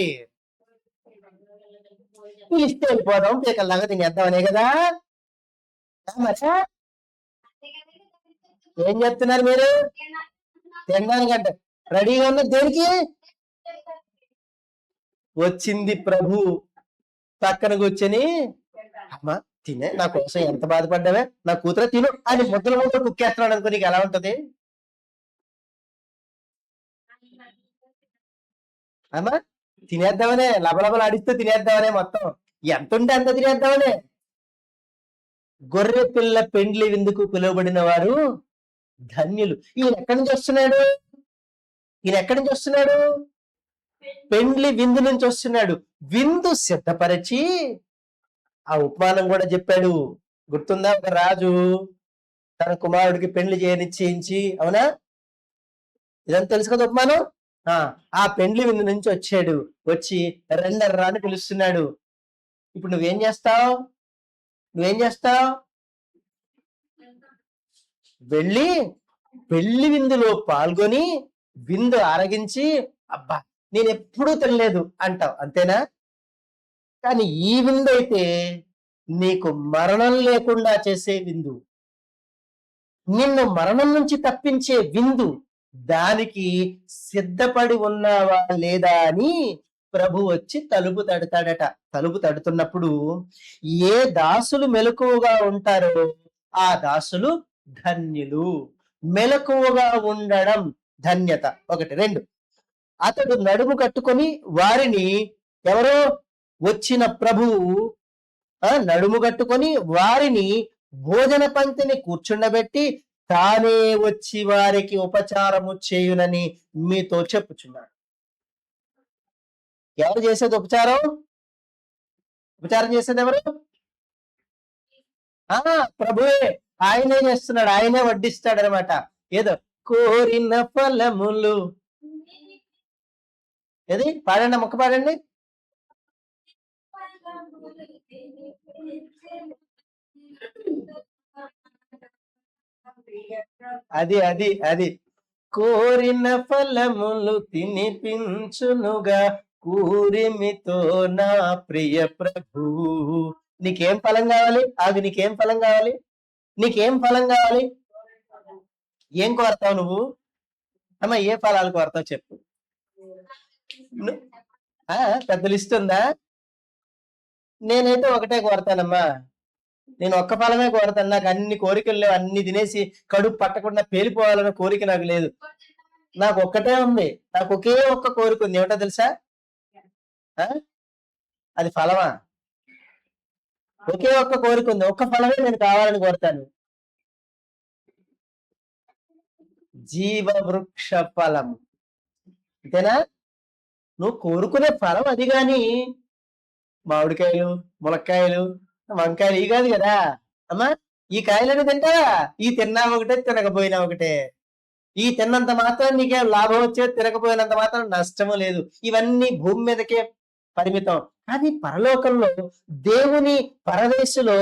పిలిస్తే వెళ్ళిపోదాం, పీకల్లాగా తినేద్దామనే కదా. మరా ఏం చెప్తున్నారు మీరు? తినడానికంటే రెడీగా ఉన్నది దేనికి? వచ్చింది ప్రభు పక్కన కూర్చొని, అమ్మా తినే, నా కోసం ఎంత బాధపడ్డావే, నా కూతురు తిను అని ముద్దలు ముద్దలు కుక్కేస్తున్నాడు అనుకో, నీకు ఎలా ఉంటది? అమ్మా తినేద్దామనే, లబలబలు ఆడిస్తూ తినేద్దామనే, మొత్తం ఎంత ఉంటే అంత తినేద్దామనే. గొర్రె పిల్ల పెండ్లి విందుకు పిలువబడిన వారు ధన్యులు. ఈయన ఎక్కడి నుంచి వస్తున్నాడు? పెండ్లి విందు నుంచి వస్తున్నాడు. విందు సిద్ధపరిచి ఆ ఉపమానం కూడా చెప్పాడు. గుర్తుందా? ఒక రాజు తన కుమారుడికి పెండ్లి నిశ్చయించి, అవునా? ఇదంతా తెలుసు కదా ఉపమానం. ఆ పెండ్లి విందు నుంచి వచ్చాడు, వచ్చి రెండర్రా అని పిలుస్తున్నాడు. ఇప్పుడు నువ్వేం చేస్తావు? వెళ్ళి పెళ్లి విందులో పాల్గొని విందు ఆరగించి, అబ్బా నేను ఎప్పుడూ తినలేదు అంటావు, అంతేనా? కానీ ఈ విందు అయితే నీకు మరణం లేకుండా చేసే విందు, నిన్ను మరణం నుంచి తప్పించే విందు. దానికి సిద్ధపడి ఉన్నావా లేదా అని ప్రభు వచ్చి తలుపు తడతాడట. తలుపు తడుతున్నప్పుడు ఏ దాసులు మెలకువగా ఉంటారో ఆ దాసులు ధన్యులు. మెలకువగా ఉండడం ధన్యత. ఒకటి. రెండు, అతడు నడుము కట్టుకొని వారిని, ఎవరో వచ్చిన ప్రభువు నడుము కట్టుకొని వారిని భోజన పంక్తిని కూర్చుండబెట్టి తానే వచ్చి వారికి ఉపచారము చేయునని మీతో చెప్పుచున్నాడు. ఎవరు చేసేది ఉపచారం? ఉపచారం చేసేది ఎవరు? ప్రభువే. ఆయనే చేస్తున్నాడు, ఆయనే వడ్డిస్తాడు అనమాట. ఏదో కోరిన ఫలములు. ఏది పాడండి, మొక్క పాడండి. అది అది అది కోరిన ఫలములు తినిపించునుగా కూరిమితో నా ప్రియ ప్రభు. నీకేం ఫలం కావాలి? నీకేం ఫలం కావాలి? ఏం కోరతావు నువ్వు? అమ్మా ఏ ఫలాలు కోరతావు చెప్పు. పెద్ద లిస్ట్ ఉందా? నేనైతే ఒకటే కోరతానమ్మా. నేను ఒక్క ఫలమే కోరతాను. నాకు అన్ని కోరికలు లేవు. అన్ని తినేసి కడుపు పట్టకుండా పేలిపోవాలన్న కోరిక నాకు లేదు. నాకు ఒక్కటే ఉంది. నాకు ఒకే ఒక్క కోరిక ఉంది. ఏమిటో తెలుసా? అది ఫలమా? ఒకే ఒక్క కోరిక ఉంది. ఒక్క ఫలమే నేను కావాలని కోరతాను. జీవ వృక్ష ఫలం. అంతేనా? నువ్వు కోరుకునే ఫలం అది. గాని మామిడికాయలు, ములక్కాయలు, వంకాయలు ఇవి కాదు కదా అమ్మా. ఈ కాయలను తింటారా? ఈ తిన్నా ఒకటే, తినకపోయినా ఒకటే. ఈ తిన్నంత మాత్రం నీకేం లాభం వచ్చేది, తినకపోయినంత మాత్రం నష్టము లేదు. ఇవన్నీ భూమి మీదకే పరిమితం. కానీ పరలోకంలో దేవుని పరదేశులో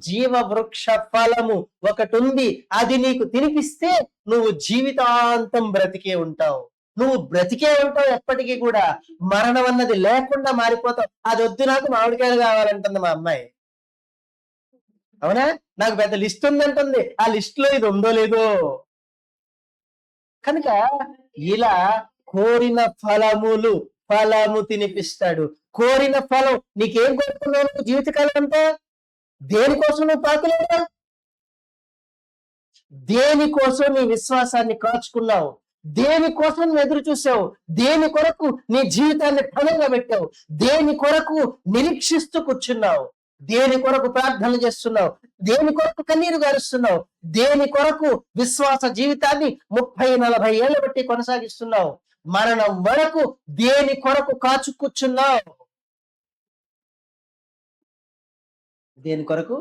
జీవ వృక్ష ఫలము ఒకటి ఉంది. అది నీకు తినిపిస్తే నువ్వు జీవితాంతం బ్రతికే ఉంటావు. నువ్వు బ్రతికే ఉంటావు ఎప్పటికీ కూడా. మరణం అన్నది లేకుండా మారిపోతావు. అది వద్దు, నాకు మామిడికాయలు కావాలంటుంది మా అమ్మాయి. అవునా? నాకు పెద్ద లిస్ట్ ఉందంటుంది. ఆ లిస్ట్ లో ఇది ఉందో లేదో. కనుక ఇలా కోరిన ఫలము తినిపిస్తాడు. కోరిన ఫలం నీకేం కోరుకున్నావు నువ్వు జీవితకాలం అంతా? దేనికోసం నువ్వు పాకులేదా? దేనికోసం నీ విశ్వాసాన్ని కాచుకున్నావు? దేనికోసం నువ్వు ఎదురు చూసావు? దేని కొరకు నీ జీవితాన్ని ఫలంగా పెట్టావు? దేని కొరకు నిరీక్షిస్తూ కూర్చున్నావు? దేని కొరకు ప్రార్థనలు చేస్తున్నావు? దేని కొరకు కన్నీరు గారుస్తున్నావు? దేని కొరకు విశ్వాస జీవితాన్ని 30-40 ఏళ్ల బట్టి కొనసాగిస్తున్నావు? మరణం వరకు దేని కొరకు కాచు కూర్చున్నావు? దేని కొరకు?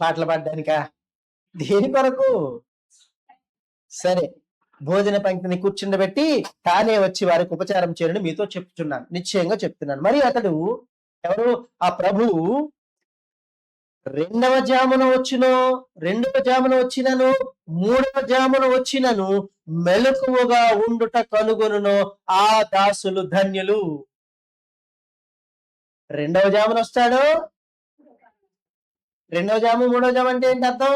పాటలు పాడడానికా? దేని కొరకు? సరే, భోజన పంక్తిని కూర్చుండబెట్టి తానే వచ్చి వారికి ఉపచారం చేయని మీతో చెప్తున్నాను, నిశ్చయంగా చెప్తున్నాను. మరి అతడు ఎవరు? ఆ ప్రభువు రెండవ జామున వచ్చినను మూడవ జామున వచ్చినను మెలకువగా ఉండుట కనుగొనును ఆ దాసులు ధన్యులు. రెండవ జామున వస్తాడు. రెండవ జాము మూడవ జాము అంటే ఏంటి అర్థం?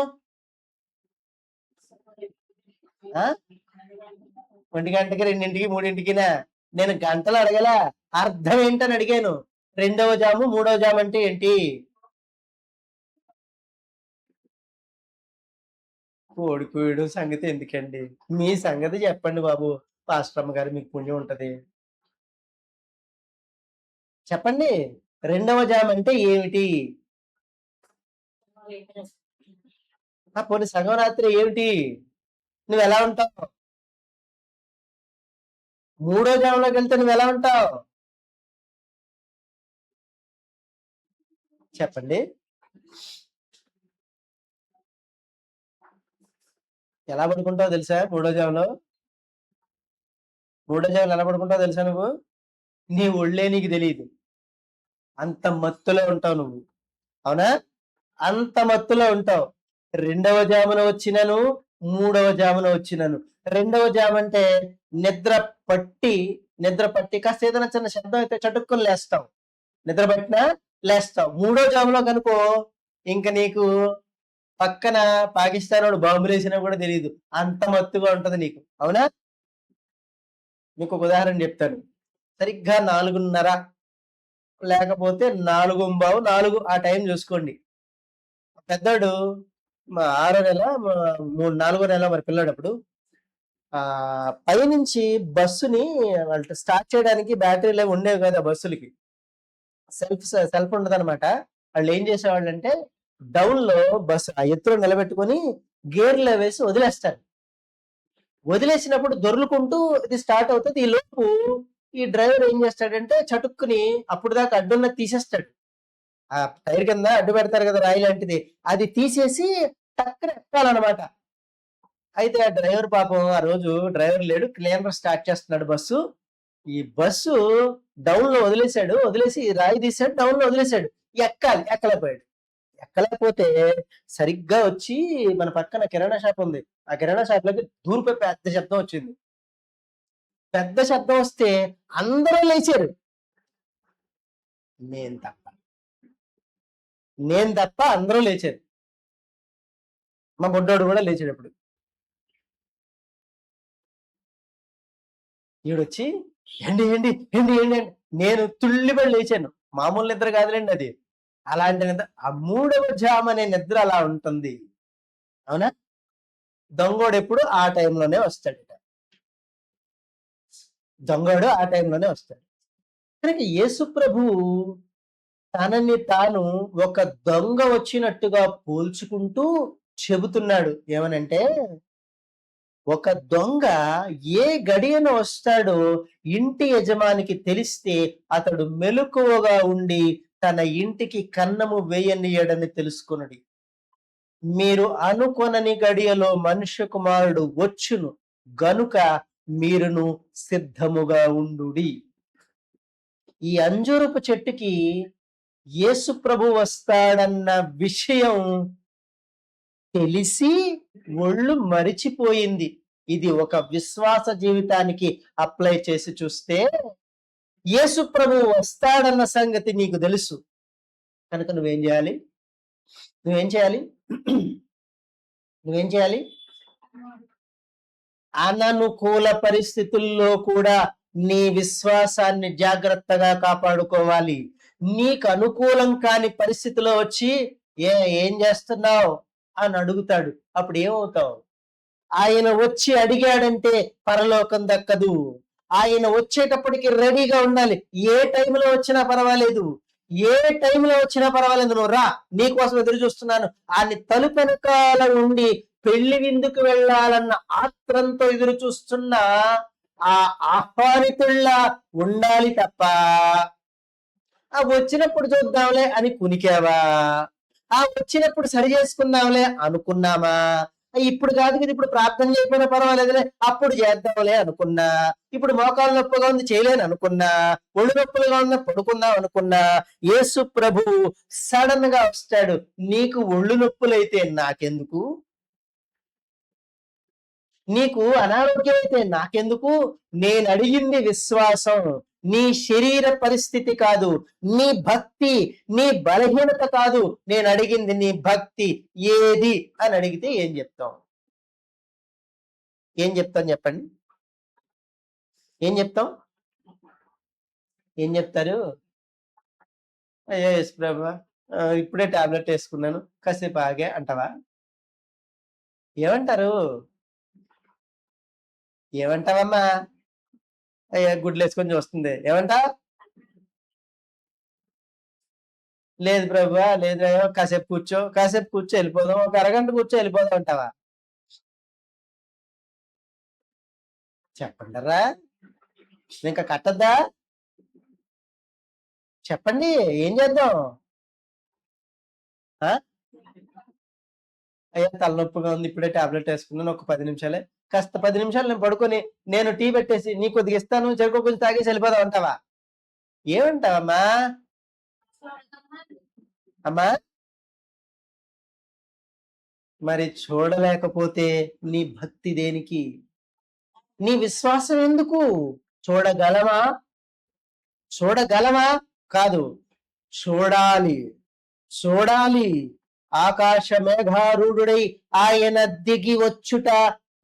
1 గంటకి 2ంటికి 3ంటికినా? నేను గంటలు అడగలా, అర్థం ఏంటని అడిగాను. రెండవ జాము మూడవ జాము అంటే ఏంటి? కోడికూయడం సంగతి ఎందుకండి, మీ సంగతి చెప్పండి బాబు. పాస్టమ్మ గారు, మీకు పుణ్యం ఉంటది, చెప్పండి. రెండవ జాము అంటే ఏమిటి? పోనీ సగం రాత్రి ఏమిటి? నువ్వు ఎలా ఉంటావు? మూడో జాములోకి వెళ్తే నువ్వు ఎలా ఉంటావు? చెప్పండి. ఎలా పడుకుంటావు తెలుసా? మూడో జాములో ఎలా పడుకుంటావు తెలుసా? నువ్వు, నీ ఒళ్ళే నీకు తెలియదు, అంత మత్తులో ఉంటావు నువ్వు. అవునా? అంత మత్తులో ఉంటావు. రెండవ జామున వచ్చినను మూడవ జామున వచ్చినను. రెండవ జాము అంటే నిద్ర పట్టి కాస్త ఏదైనా చిన్న శబ్దం అయితే చటుక్కుని లేస్తావు, నిద్ర పట్టినా లేస్తావు. మూడో జాములో కనుకో ఇంక నీకు పక్కన పాకిస్తాన్ వాడు బాంబులు వేసినా కూడా తెలియదు, అంత మత్తుగా ఉంటది నీకు. అవునా? మీకు ఒక ఉదాహరణ చెప్తాను. సరిగ్గా 4:30 లేకపోతే 4:15, 4 ఆ టైం చూసుకోండి. పెద్దోడు 6వ నెల 4వ నెల మరి పిల్లాడు అప్పుడు పైనుంచి బస్సుని వాళ్ళు స్టార్ట్ చేయడానికి బ్యాటరీలు ఉండేవి కదా బస్సులకి, సెల్ఫ్ ఉండదన్నమాట. వాళ్ళు ఏం చేసేవాళ్ళు అంటే డౌన్ లో బస్సు ఆ ఎత్తులో నిలబెట్టుకొని గేర్లో వేసి వదిలేస్తారు. వదిలేసినప్పుడు దొర్లుకుంటూ ఇది స్టార్ట్ అవుతుంది. ఈ లోపు ఈ డ్రైవర్ ఏం చేస్తాడంటే చటుక్కుని అప్పుడు దాకా అడ్డున్న తీసేస్తాడు. ఆ టైర్ కింద అడ్డు పెడతారు కదా రాయి లాంటిది, అది తీసేసి టక్కన ఎక్కాలన్నమాట. అయితే ఆ డ్రైవర్ పాపం ఆ రోజు డ్రైవర్ లేడు, క్లీనర్ స్టార్ట్ చేస్తున్నాడు బస్సు. ఈ బస్సు డౌన్ లో వదిలేసి రాయి తీసాడు, డౌన్ లో వదిలేశాడు. ఎక్కలేకపోతే సరిగ్గా వచ్చి మన పక్కన కిరాణా షాప్ ఉంది, ఆ కిరాణా షాప్ లోకి దూరిపోయి పెద్ద శబ్దం వచ్చింది. పెద్ద శబ్దం వస్తే అందరూ లేచారు, నేను తప్ప అందరూ లేచారు. మా బొడ్డోడు కూడా లేచాడు. అప్పుడు ఈడొచ్చి ఏంటి ఏంటి ఏంటి ఏంటి అంటే నేను తుళ్ళిపడి లేచాను. మామూలు నిద్ర కాదులేండి అది, అలాంటి నిద్ర. ఆ మూడవ జాము అనే నిద్ర అలా ఉంటుంది. అవునా? దొంగోడు ఎప్పుడు ఆ టైంలోనే వస్తాడట. కనుక యేసు ప్రభువు తనని తాను ఒక దొంగ వచ్చినట్టుగా పోల్చుకుంటూ చెబుతున్నాడు. ఏమనంటే, ఒక దొంగ ఏ గడియన వస్తాడో ఇంటి యజమానికి తెలిస్తే అతడు మెలకువగా ఉండి తన ఇంటికి కన్నము వేయనీయడని తెలుసుకొనుడి. మీరు అనుకొనని గడియలో మనుష్య కుమారుడు వచ్చును గనుక మీరును సిద్ధముగా ఉండుడి. ఈ అంజూరపు చెట్టుకి యేసు ప్రభు వస్తాడన్న విషయం తెలిసి ఒళ్ళు మరిచిపోయింది. ఇది ఒక విశ్వాస జీవితానికి అప్లై చేసి చూస్తే యేసు ప్రభు వస్తాడన్న సంగతి నీకు తెలుసు కనుక నువ్వేం చేయాలి? అననుకూల పరిస్థితుల్లో కూడా నీ విశ్వాసాన్ని జాగ్రత్తగా కాపాడుకోవాలి. నీకు అనుకూలం కాని పరిస్థితిలో వచ్చి ఏం చేస్తున్నావు అని అడుగుతాడు. అప్పుడు ఏమవుతావు? ఆయన వచ్చి అడిగాడంటే పరలోకం దక్కదు. ఆయన వచ్చేటప్పటికి రెడీగా ఉండాలి. ఏ టైంలో వచ్చినా పర్వాలేదు, నువ్వు రా, నీకోసం ఎదురు చూస్తున్నాను అని తలుపు వెనకాల ఉండి పెళ్లి విందుకు వెళ్ళాలన్న ఆత్రంతో ఎదురు చూస్తున్న ఆ ఆహ్వానితుల్లా ఉండాలి తప్ప వచ్చినప్పుడు చూద్దాంలే అని కునికావా? వచ్చినప్పుడు సరి చేసుకుందాంలే అనుకున్నామా? ఇప్పుడు కాదు కదా, ఇప్పుడు ప్రార్థన చేయకపోయినా పర్వాలేదులే, అప్పుడు చేద్దాంలే అనుకున్నా. ఇప్పుడు మోకాలు నొప్పిగా ఉంది చేయలేను అనుకున్నా, ఒళ్ళు నొప్పులుగా ఉన్న పడుకుందాం అనుకున్నా, యేసు ప్రభువు సడన్ గా వస్తాడు. నీకు ఒళ్ళు నొప్పులైతే నాకెందుకు, నీకు అనారోగ్యం అయితే నాకెందుకు, నేను అడిగింది విశ్వాసం, నీ శరీర పరిస్థితి కాదు, నీ భక్తి, నీ బలహీనత కాదు, నేను అడిగింది నీ భక్తి ఏది అని అడిగితే ఏం చెప్తాం? ఏం చెప్తాం చెప్పండి? ఏం చెప్తాం? ఏం చెప్తారు? అయ్యో యేసు ప్రభా, ఇప్పుడే టాబ్లెట్ వేసుకున్నాను, కాసేపు ఆగే అంటావా? ఏమంటారు? ఏమంటావమ్మా? అయ్యా గుడ్లు వేసుకొని చూస్తుంది, ఏమంటా? లేదు ప్రభా, లేదు, కాసేపు కూర్చో, కాసేపు కూర్చో వెళ్ళిపోదాం, ఒక అరగంట కూర్చో వెళ్ళిపోదాం అంటావా? చెప్పండరా, ఇంకా కట్టద్దా? చెప్పండి, ఏం చేద్దాం? ఆ? అయ్యా తలనొప్పిగా ఉంది, ఇప్పుడే టాబ్లెట్ వేసుకున్నాను, ఒక 10 నిమిషాలే, కాస్త 10 నిమిషాలు నేను పడుకొని నేను టీ పెట్టేసి నీ కొద్దిగా ఇస్తాను, చెరుకు కొంచెం తాగేసి వెళ్ళిపోదాం అంటావా? ఏమంటావమ్మా? అమ్మా, మరి చూడలేకపోతే నీ భక్తి దేనికి, నీ విశ్వాసం ఎందుకు? చూడగలమా? చూడగలమా? కాదు, చూడాలి, చూడాలి. ఆకాశ మేఘారూఢుడై ఆయన దిగి వచ్చుట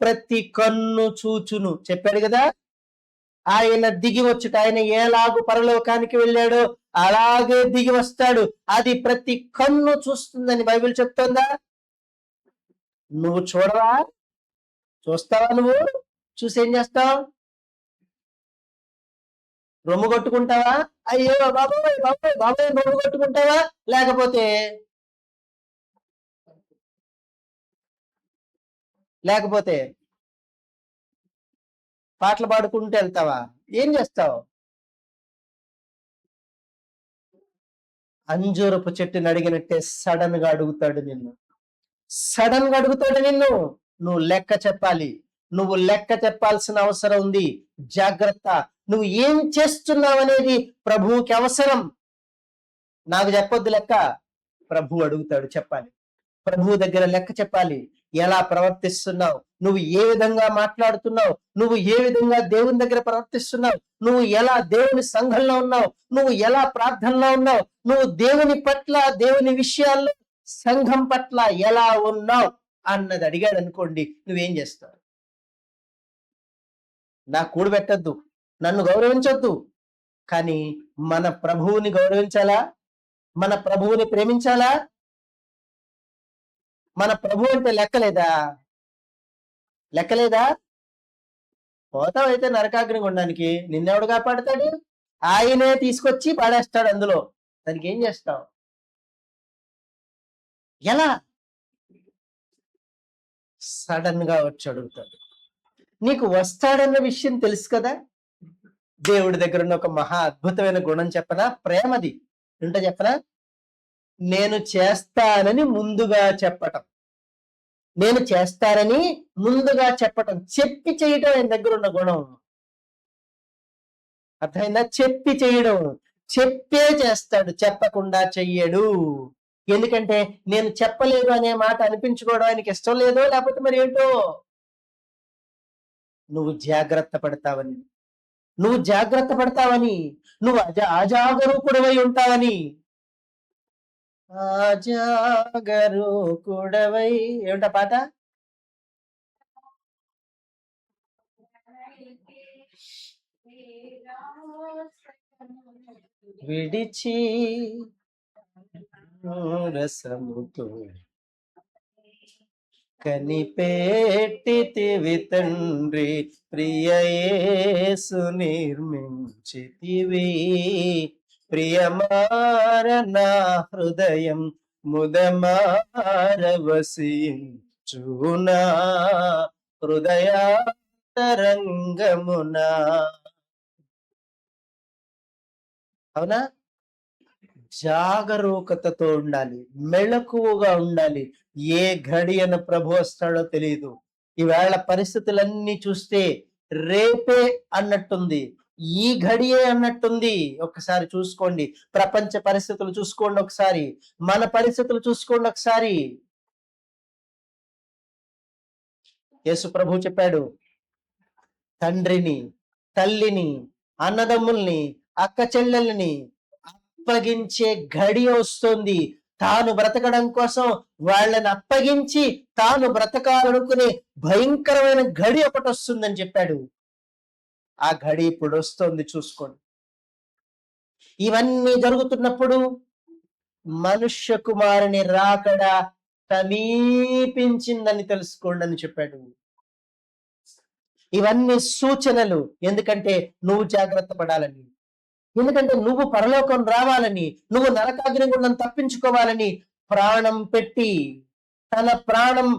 ప్రతి కన్ను చూచును చెప్పాడు కదా. ఆయన దిగి వచ్చుట, ఆయన ఎలాగూ పరలోకానికి వెళ్ళాడో అలాగే దిగి వస్తాడు, అది ప్రతి కన్ను చూస్తుందని బైబిల్ చెప్తోందా? నువ్వు చూడవా? చూస్తావా? నువ్వు చూసి ఏం చేస్తావు? రొమ్ము కొట్టుకుంటావా? అయ్యో బాబాయ్ బాబాయ్ బాబాయ్ రొమ్ము కొట్టుకుంటావా? లేకపోతే లేకపోతే పాటలు పాడుకుంటూ వెళ్తావా? ఏం చేస్తావు? అంజూరపు చెట్టుని అడిగినట్టే సడన్ గా అడుగుతాడు నిన్ను, సడన్ గా అడుగుతాడు నిన్ను. నువ్వు లెక్క చెప్పాలి, నువ్వు లెక్క చెప్పాల్సిన అవసరం ఉంది. జాగ్రత్త, నువ్వు ఏం చేస్తున్నావు అనేది ప్రభువుకి అవసరం. నాకు చెప్పొద్దు లెక్క, ప్రభు అడుగుతాడు, చెప్పాలి. ప్రభువు దగ్గర లెక్క చెప్పాలి. ఎలా ప్రవర్తిస్తున్నావు, నువ్వు ఏ విధంగా మాట్లాడుతున్నావు, నువ్వు ఏ విధంగా దేవుని దగ్గర ప్రవర్తిస్తున్నావు, నువ్వు ఎలా దేవుని సంఘంలో ఉన్నావు, నువ్వు ఎలా ప్రార్థనలో ఉన్నావు, నువ్వు దేవుని పట్ల, దేవుని విషయాల్లో, సంఘం పట్ల ఎలా ఉన్నావు అన్నది అడిగాడు అనుకోండి, నువ్వేం చేస్తావు? నా కూడు పెట్టద్దు, నన్ను గౌరవించొద్దు, కానీ మన ప్రభువుని గౌరవించాలా? మన ప్రభువుని ప్రేమించాలా? మన ప్రభు అంటే లెక్కలేదా? లెక్కలేదా? పోతావైతే నరకాగ్ని గుండానికి, నిన్నెవడు కాపాడుతాడు? ఆయనే తీసుకొచ్చి పాడేస్తాడు అందులో. దానికి ఏం చేస్తావు? ఎలా? సడన్ గా వచ్చి అడుగుతాడు. నీకు వస్తాడన్న విషయం తెలుసు కదా. దేవుడి దగ్గర ఉన్న ఒక మహా అద్భుతమైన గుణం చెప్పనా? ప్రేమది. ఏంటో చెప్పనా? నేను చేస్తానని ముందుగా చెప్పటం. నేను చేస్తానని ముందుగా చెప్పటం, చెప్పి చేయటం ఆయన దగ్గర ఉన్న గుణం. అర్థమైందా? చెప్పి చేయడం, చెప్పే చేస్తాడు, చెప్పకుండా చెయ్యడు. ఎందుకంటే నేను చెప్పలేదు అనే మాట అనిపించుకోవడం ఆయనకి ఇష్టం లేదో, లేకపోతే మరి ఏంటో. నువ్వు జాగ్రత్త పడతావని, నువ్వు జాగ్రత్త పడతావని, నువ్వు అజాగరూకుడవై ఉంటావని. అజాగరూకుడవై, ఏమిటా పాట? విడిచి రసముతో కనిపెట్టితివి తండ్రి, ప్రియ యేసు నిర్మించితివి, ప్రియమార నా హృదయం ముదమారవసించునా హృదయాంతరంగమునా. అవునా? జాగరూకతతో ఉండాలి, మెళకువగా ఉండాలి. ఏ ఘడియన ప్రభు వస్తాడో తెలియదు. ఈవేళ పరిస్థితులన్నీ చూస్తే రేపే అన్నట్టుంది, ఈ ఘడియే అన్నట్టుంది. ఒకసారి చూసుకోండి, ప్రపంచ పరిస్థితులు చూసుకోండి, ఒకసారి మన పరిస్థితులు చూసుకోండి ఒకసారి. యేసు ప్రభు చెప్పాడు, తండ్రిని, తల్లిని, అన్నదమ్ముల్ని, అక్క చెల్లెల్ని అప్పగించే ఘడి వస్తుంది. తాను బ్రతకడం కోసం వాళ్ళని అప్పగించి తాను బ్రతకాలనుకునే భయంకరమైన ఘడి ఒకటి వస్తుందని చెప్పాడు. ఆ ఘడి ఇప్పుడు వస్తుంది, చూసుకోండి. ఇవన్నీ జరుగుతున్నప్పుడు మనుష్య కుమారుని రాకడ సమీపించిందని తెలుసుకోండి అని చెప్పాడు. ఇవన్నీ సూచనలు. ఎందుకంటే నువ్వు జాగ్రత్త పడాలని, ఎందుకంటే నువ్వు పరలోకం రావాలని, నువ్వు నరకాగ్ని గుండం తప్పించుకోవాలని ప్రాణం పెట్టి తన ప్రాణం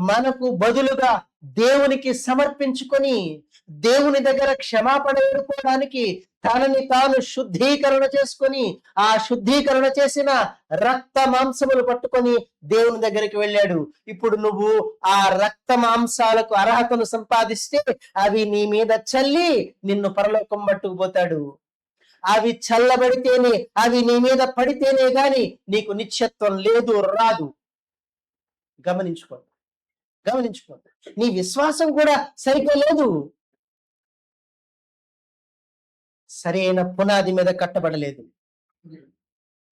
మనకు బదులుగా దేవునికి సమర్పించుకొని దేవుని దగ్గర క్షమాపణ వేడుకోవడానికి తనని తాను శుద్ధీకరణ చేసుకొని ఆ శుద్ధీకరణ చేసిన రక్త మాంసములు పట్టుకొని దేవుని దగ్గరికి వెళ్ళాడు. ఇప్పుడు నువ్వు ఆ రక్త మాంసాలకు అర్హతను సంపాదిస్తే అవి నీ మీద చల్లి నిన్ను పరలోకం పట్టుకుపోతాడు. అవి చల్లబడితేనే, అవి నీ మీద పడితేనే గాని నీకు నిత్యత్వం లేదు, రాదు. గమనించుకో, నీ విశ్వాసం కూడా సరిగ్గా లేదు, సరైన పునాది మీద కట్టబడలేదు.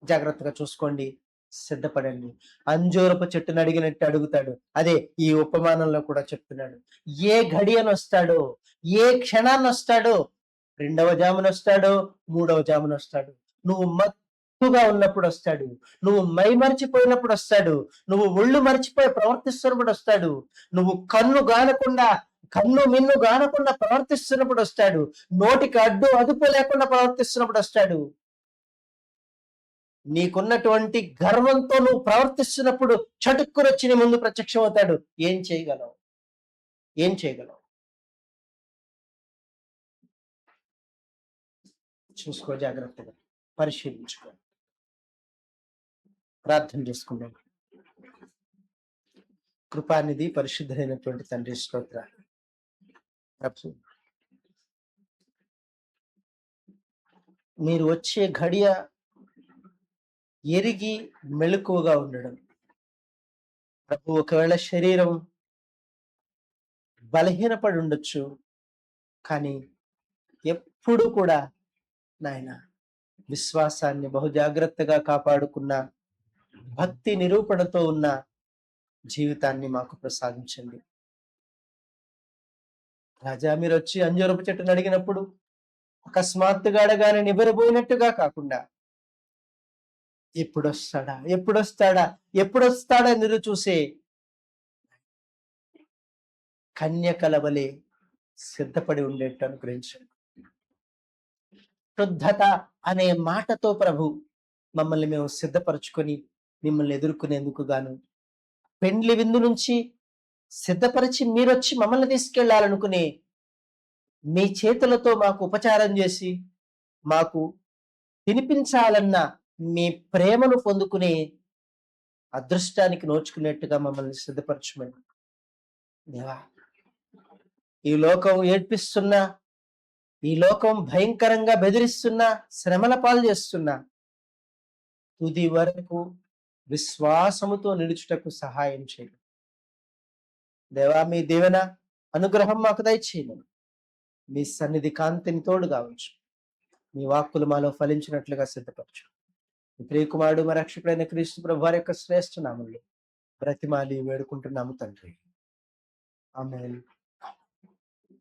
జాగ్రత్తగా చూసుకోండి, సిద్ధపడండి. అంజూరపు చెట్టును అడిగినట్టు అడుగుతాడు. అదే ఈ ఉపమానంలో కూడా చెప్తున్నాడు. ఏ ఘడియను వస్తాడో, ఏ క్షణాన్ని వస్తాడో, 2వ జామున వస్తాడో, 3వ జామున వస్తాడు. నువ్వు మత్తుగా ఉన్నప్పుడు వస్తాడు, నువ్వు మై మర్చిపోయినప్పుడు వస్తాడు, నువ్వు ఒళ్ళు మర్చిపోయి ప్రవర్తిస్తున్నప్పుడు వస్తాడు, నువ్వు కన్ను మిన్ను గానకుండా ప్రవర్తిస్తున్నప్పుడు వస్తాడు, నోటికి అడ్డు అదుపు లేకుండా ప్రవర్తిస్తున్నప్పుడు వస్తాడు. నీకున్నటువంటి గర్వంతో నువ్వు ప్రవర్తిస్తున్నప్పుడు చటుక్కునొచ్చి నీ ముందు ప్రత్యక్షం అవుతాడు. ఏం చేయగలవు? చూసుకో, జాగ్రత్తగా పరిశీలించుకో. ప్రార్థన చేసుకుందాం. కృపానిధి పరిశుద్ధమైనటువంటి తండ్రి, స్తోత్రాలు. మీరు వచ్చే ఘడియ ఎరిగి మెలకువగా ఉండడం. ప్రభు, ఒకవేళ శరీరం బలహీనపడి ఉండొచ్చు, కానీ ఎప్పుడు కూడా నాయన విశ్వాసాన్ని బహు జాగ్రత్తగా కాపాడుకున్న, భక్తి నిరూపణతో ఉన్న జీవితాన్ని మాకు ప్రసాదించండి. రాజా, మీరు వచ్చి అంజూరపు చెట్టును అడిగినప్పుడు అకస్మాత్తుగా అడగానే నిబరబోయినట్టుగా కాకుండా ఎప్పుడొస్తాడా మీరు చూసే కన్యకల వలె సిద్ధపడి ఉండేట్టు అనుగ్రహించండి. శుద్ధత అనే మాటతో ప్రభు మమ్మల్ని మేము సిద్ధపరచుకొని మిమ్మల్ని ఎదుర్కొనేందుకు గాను, పెండ్లి విందు నుంచి సిద్ధపరిచి మీరొచ్చి మమ్మల్ని తీసుకెళ్లాలనుకునే మీ చేతులతో మాకు ఉపచారం చేసి మాకు తినిపించాలన్న మీ ప్రేమను పొందుకునే అదృష్టానికి నోచుకునేట్టుగా మమ్మల్ని సిద్ధపరచమని. దేవా, ఈ లోకం ఏడ్పిస్తున్నా, ఈ లోకం భయంకరంగా బెదిరిస్తున్నా, శ్రమల పాలు చేస్తున్నా, తుది వరకు విశ్వాసముతో నిలుచుటకు సహాయం చేయండి. దేవా, మీ దీవెన అనుగ్రహం మాకు దయచేయమని, మీ సన్నిధి కాంతిని తోడుగా ఉంచు. మీ వాక్కులు మాలో ఫలించినట్లుగా సిద్ధపరచు. మీ ప్రియకుమారుడు మా రక్షకుడైన క్రీస్తు ప్రభు వారి యొక్క శ్రేష్ఠ నామములో బ్రతిమాలి వేడుకుంటున్నాము తండ్రి. ఆమేన్.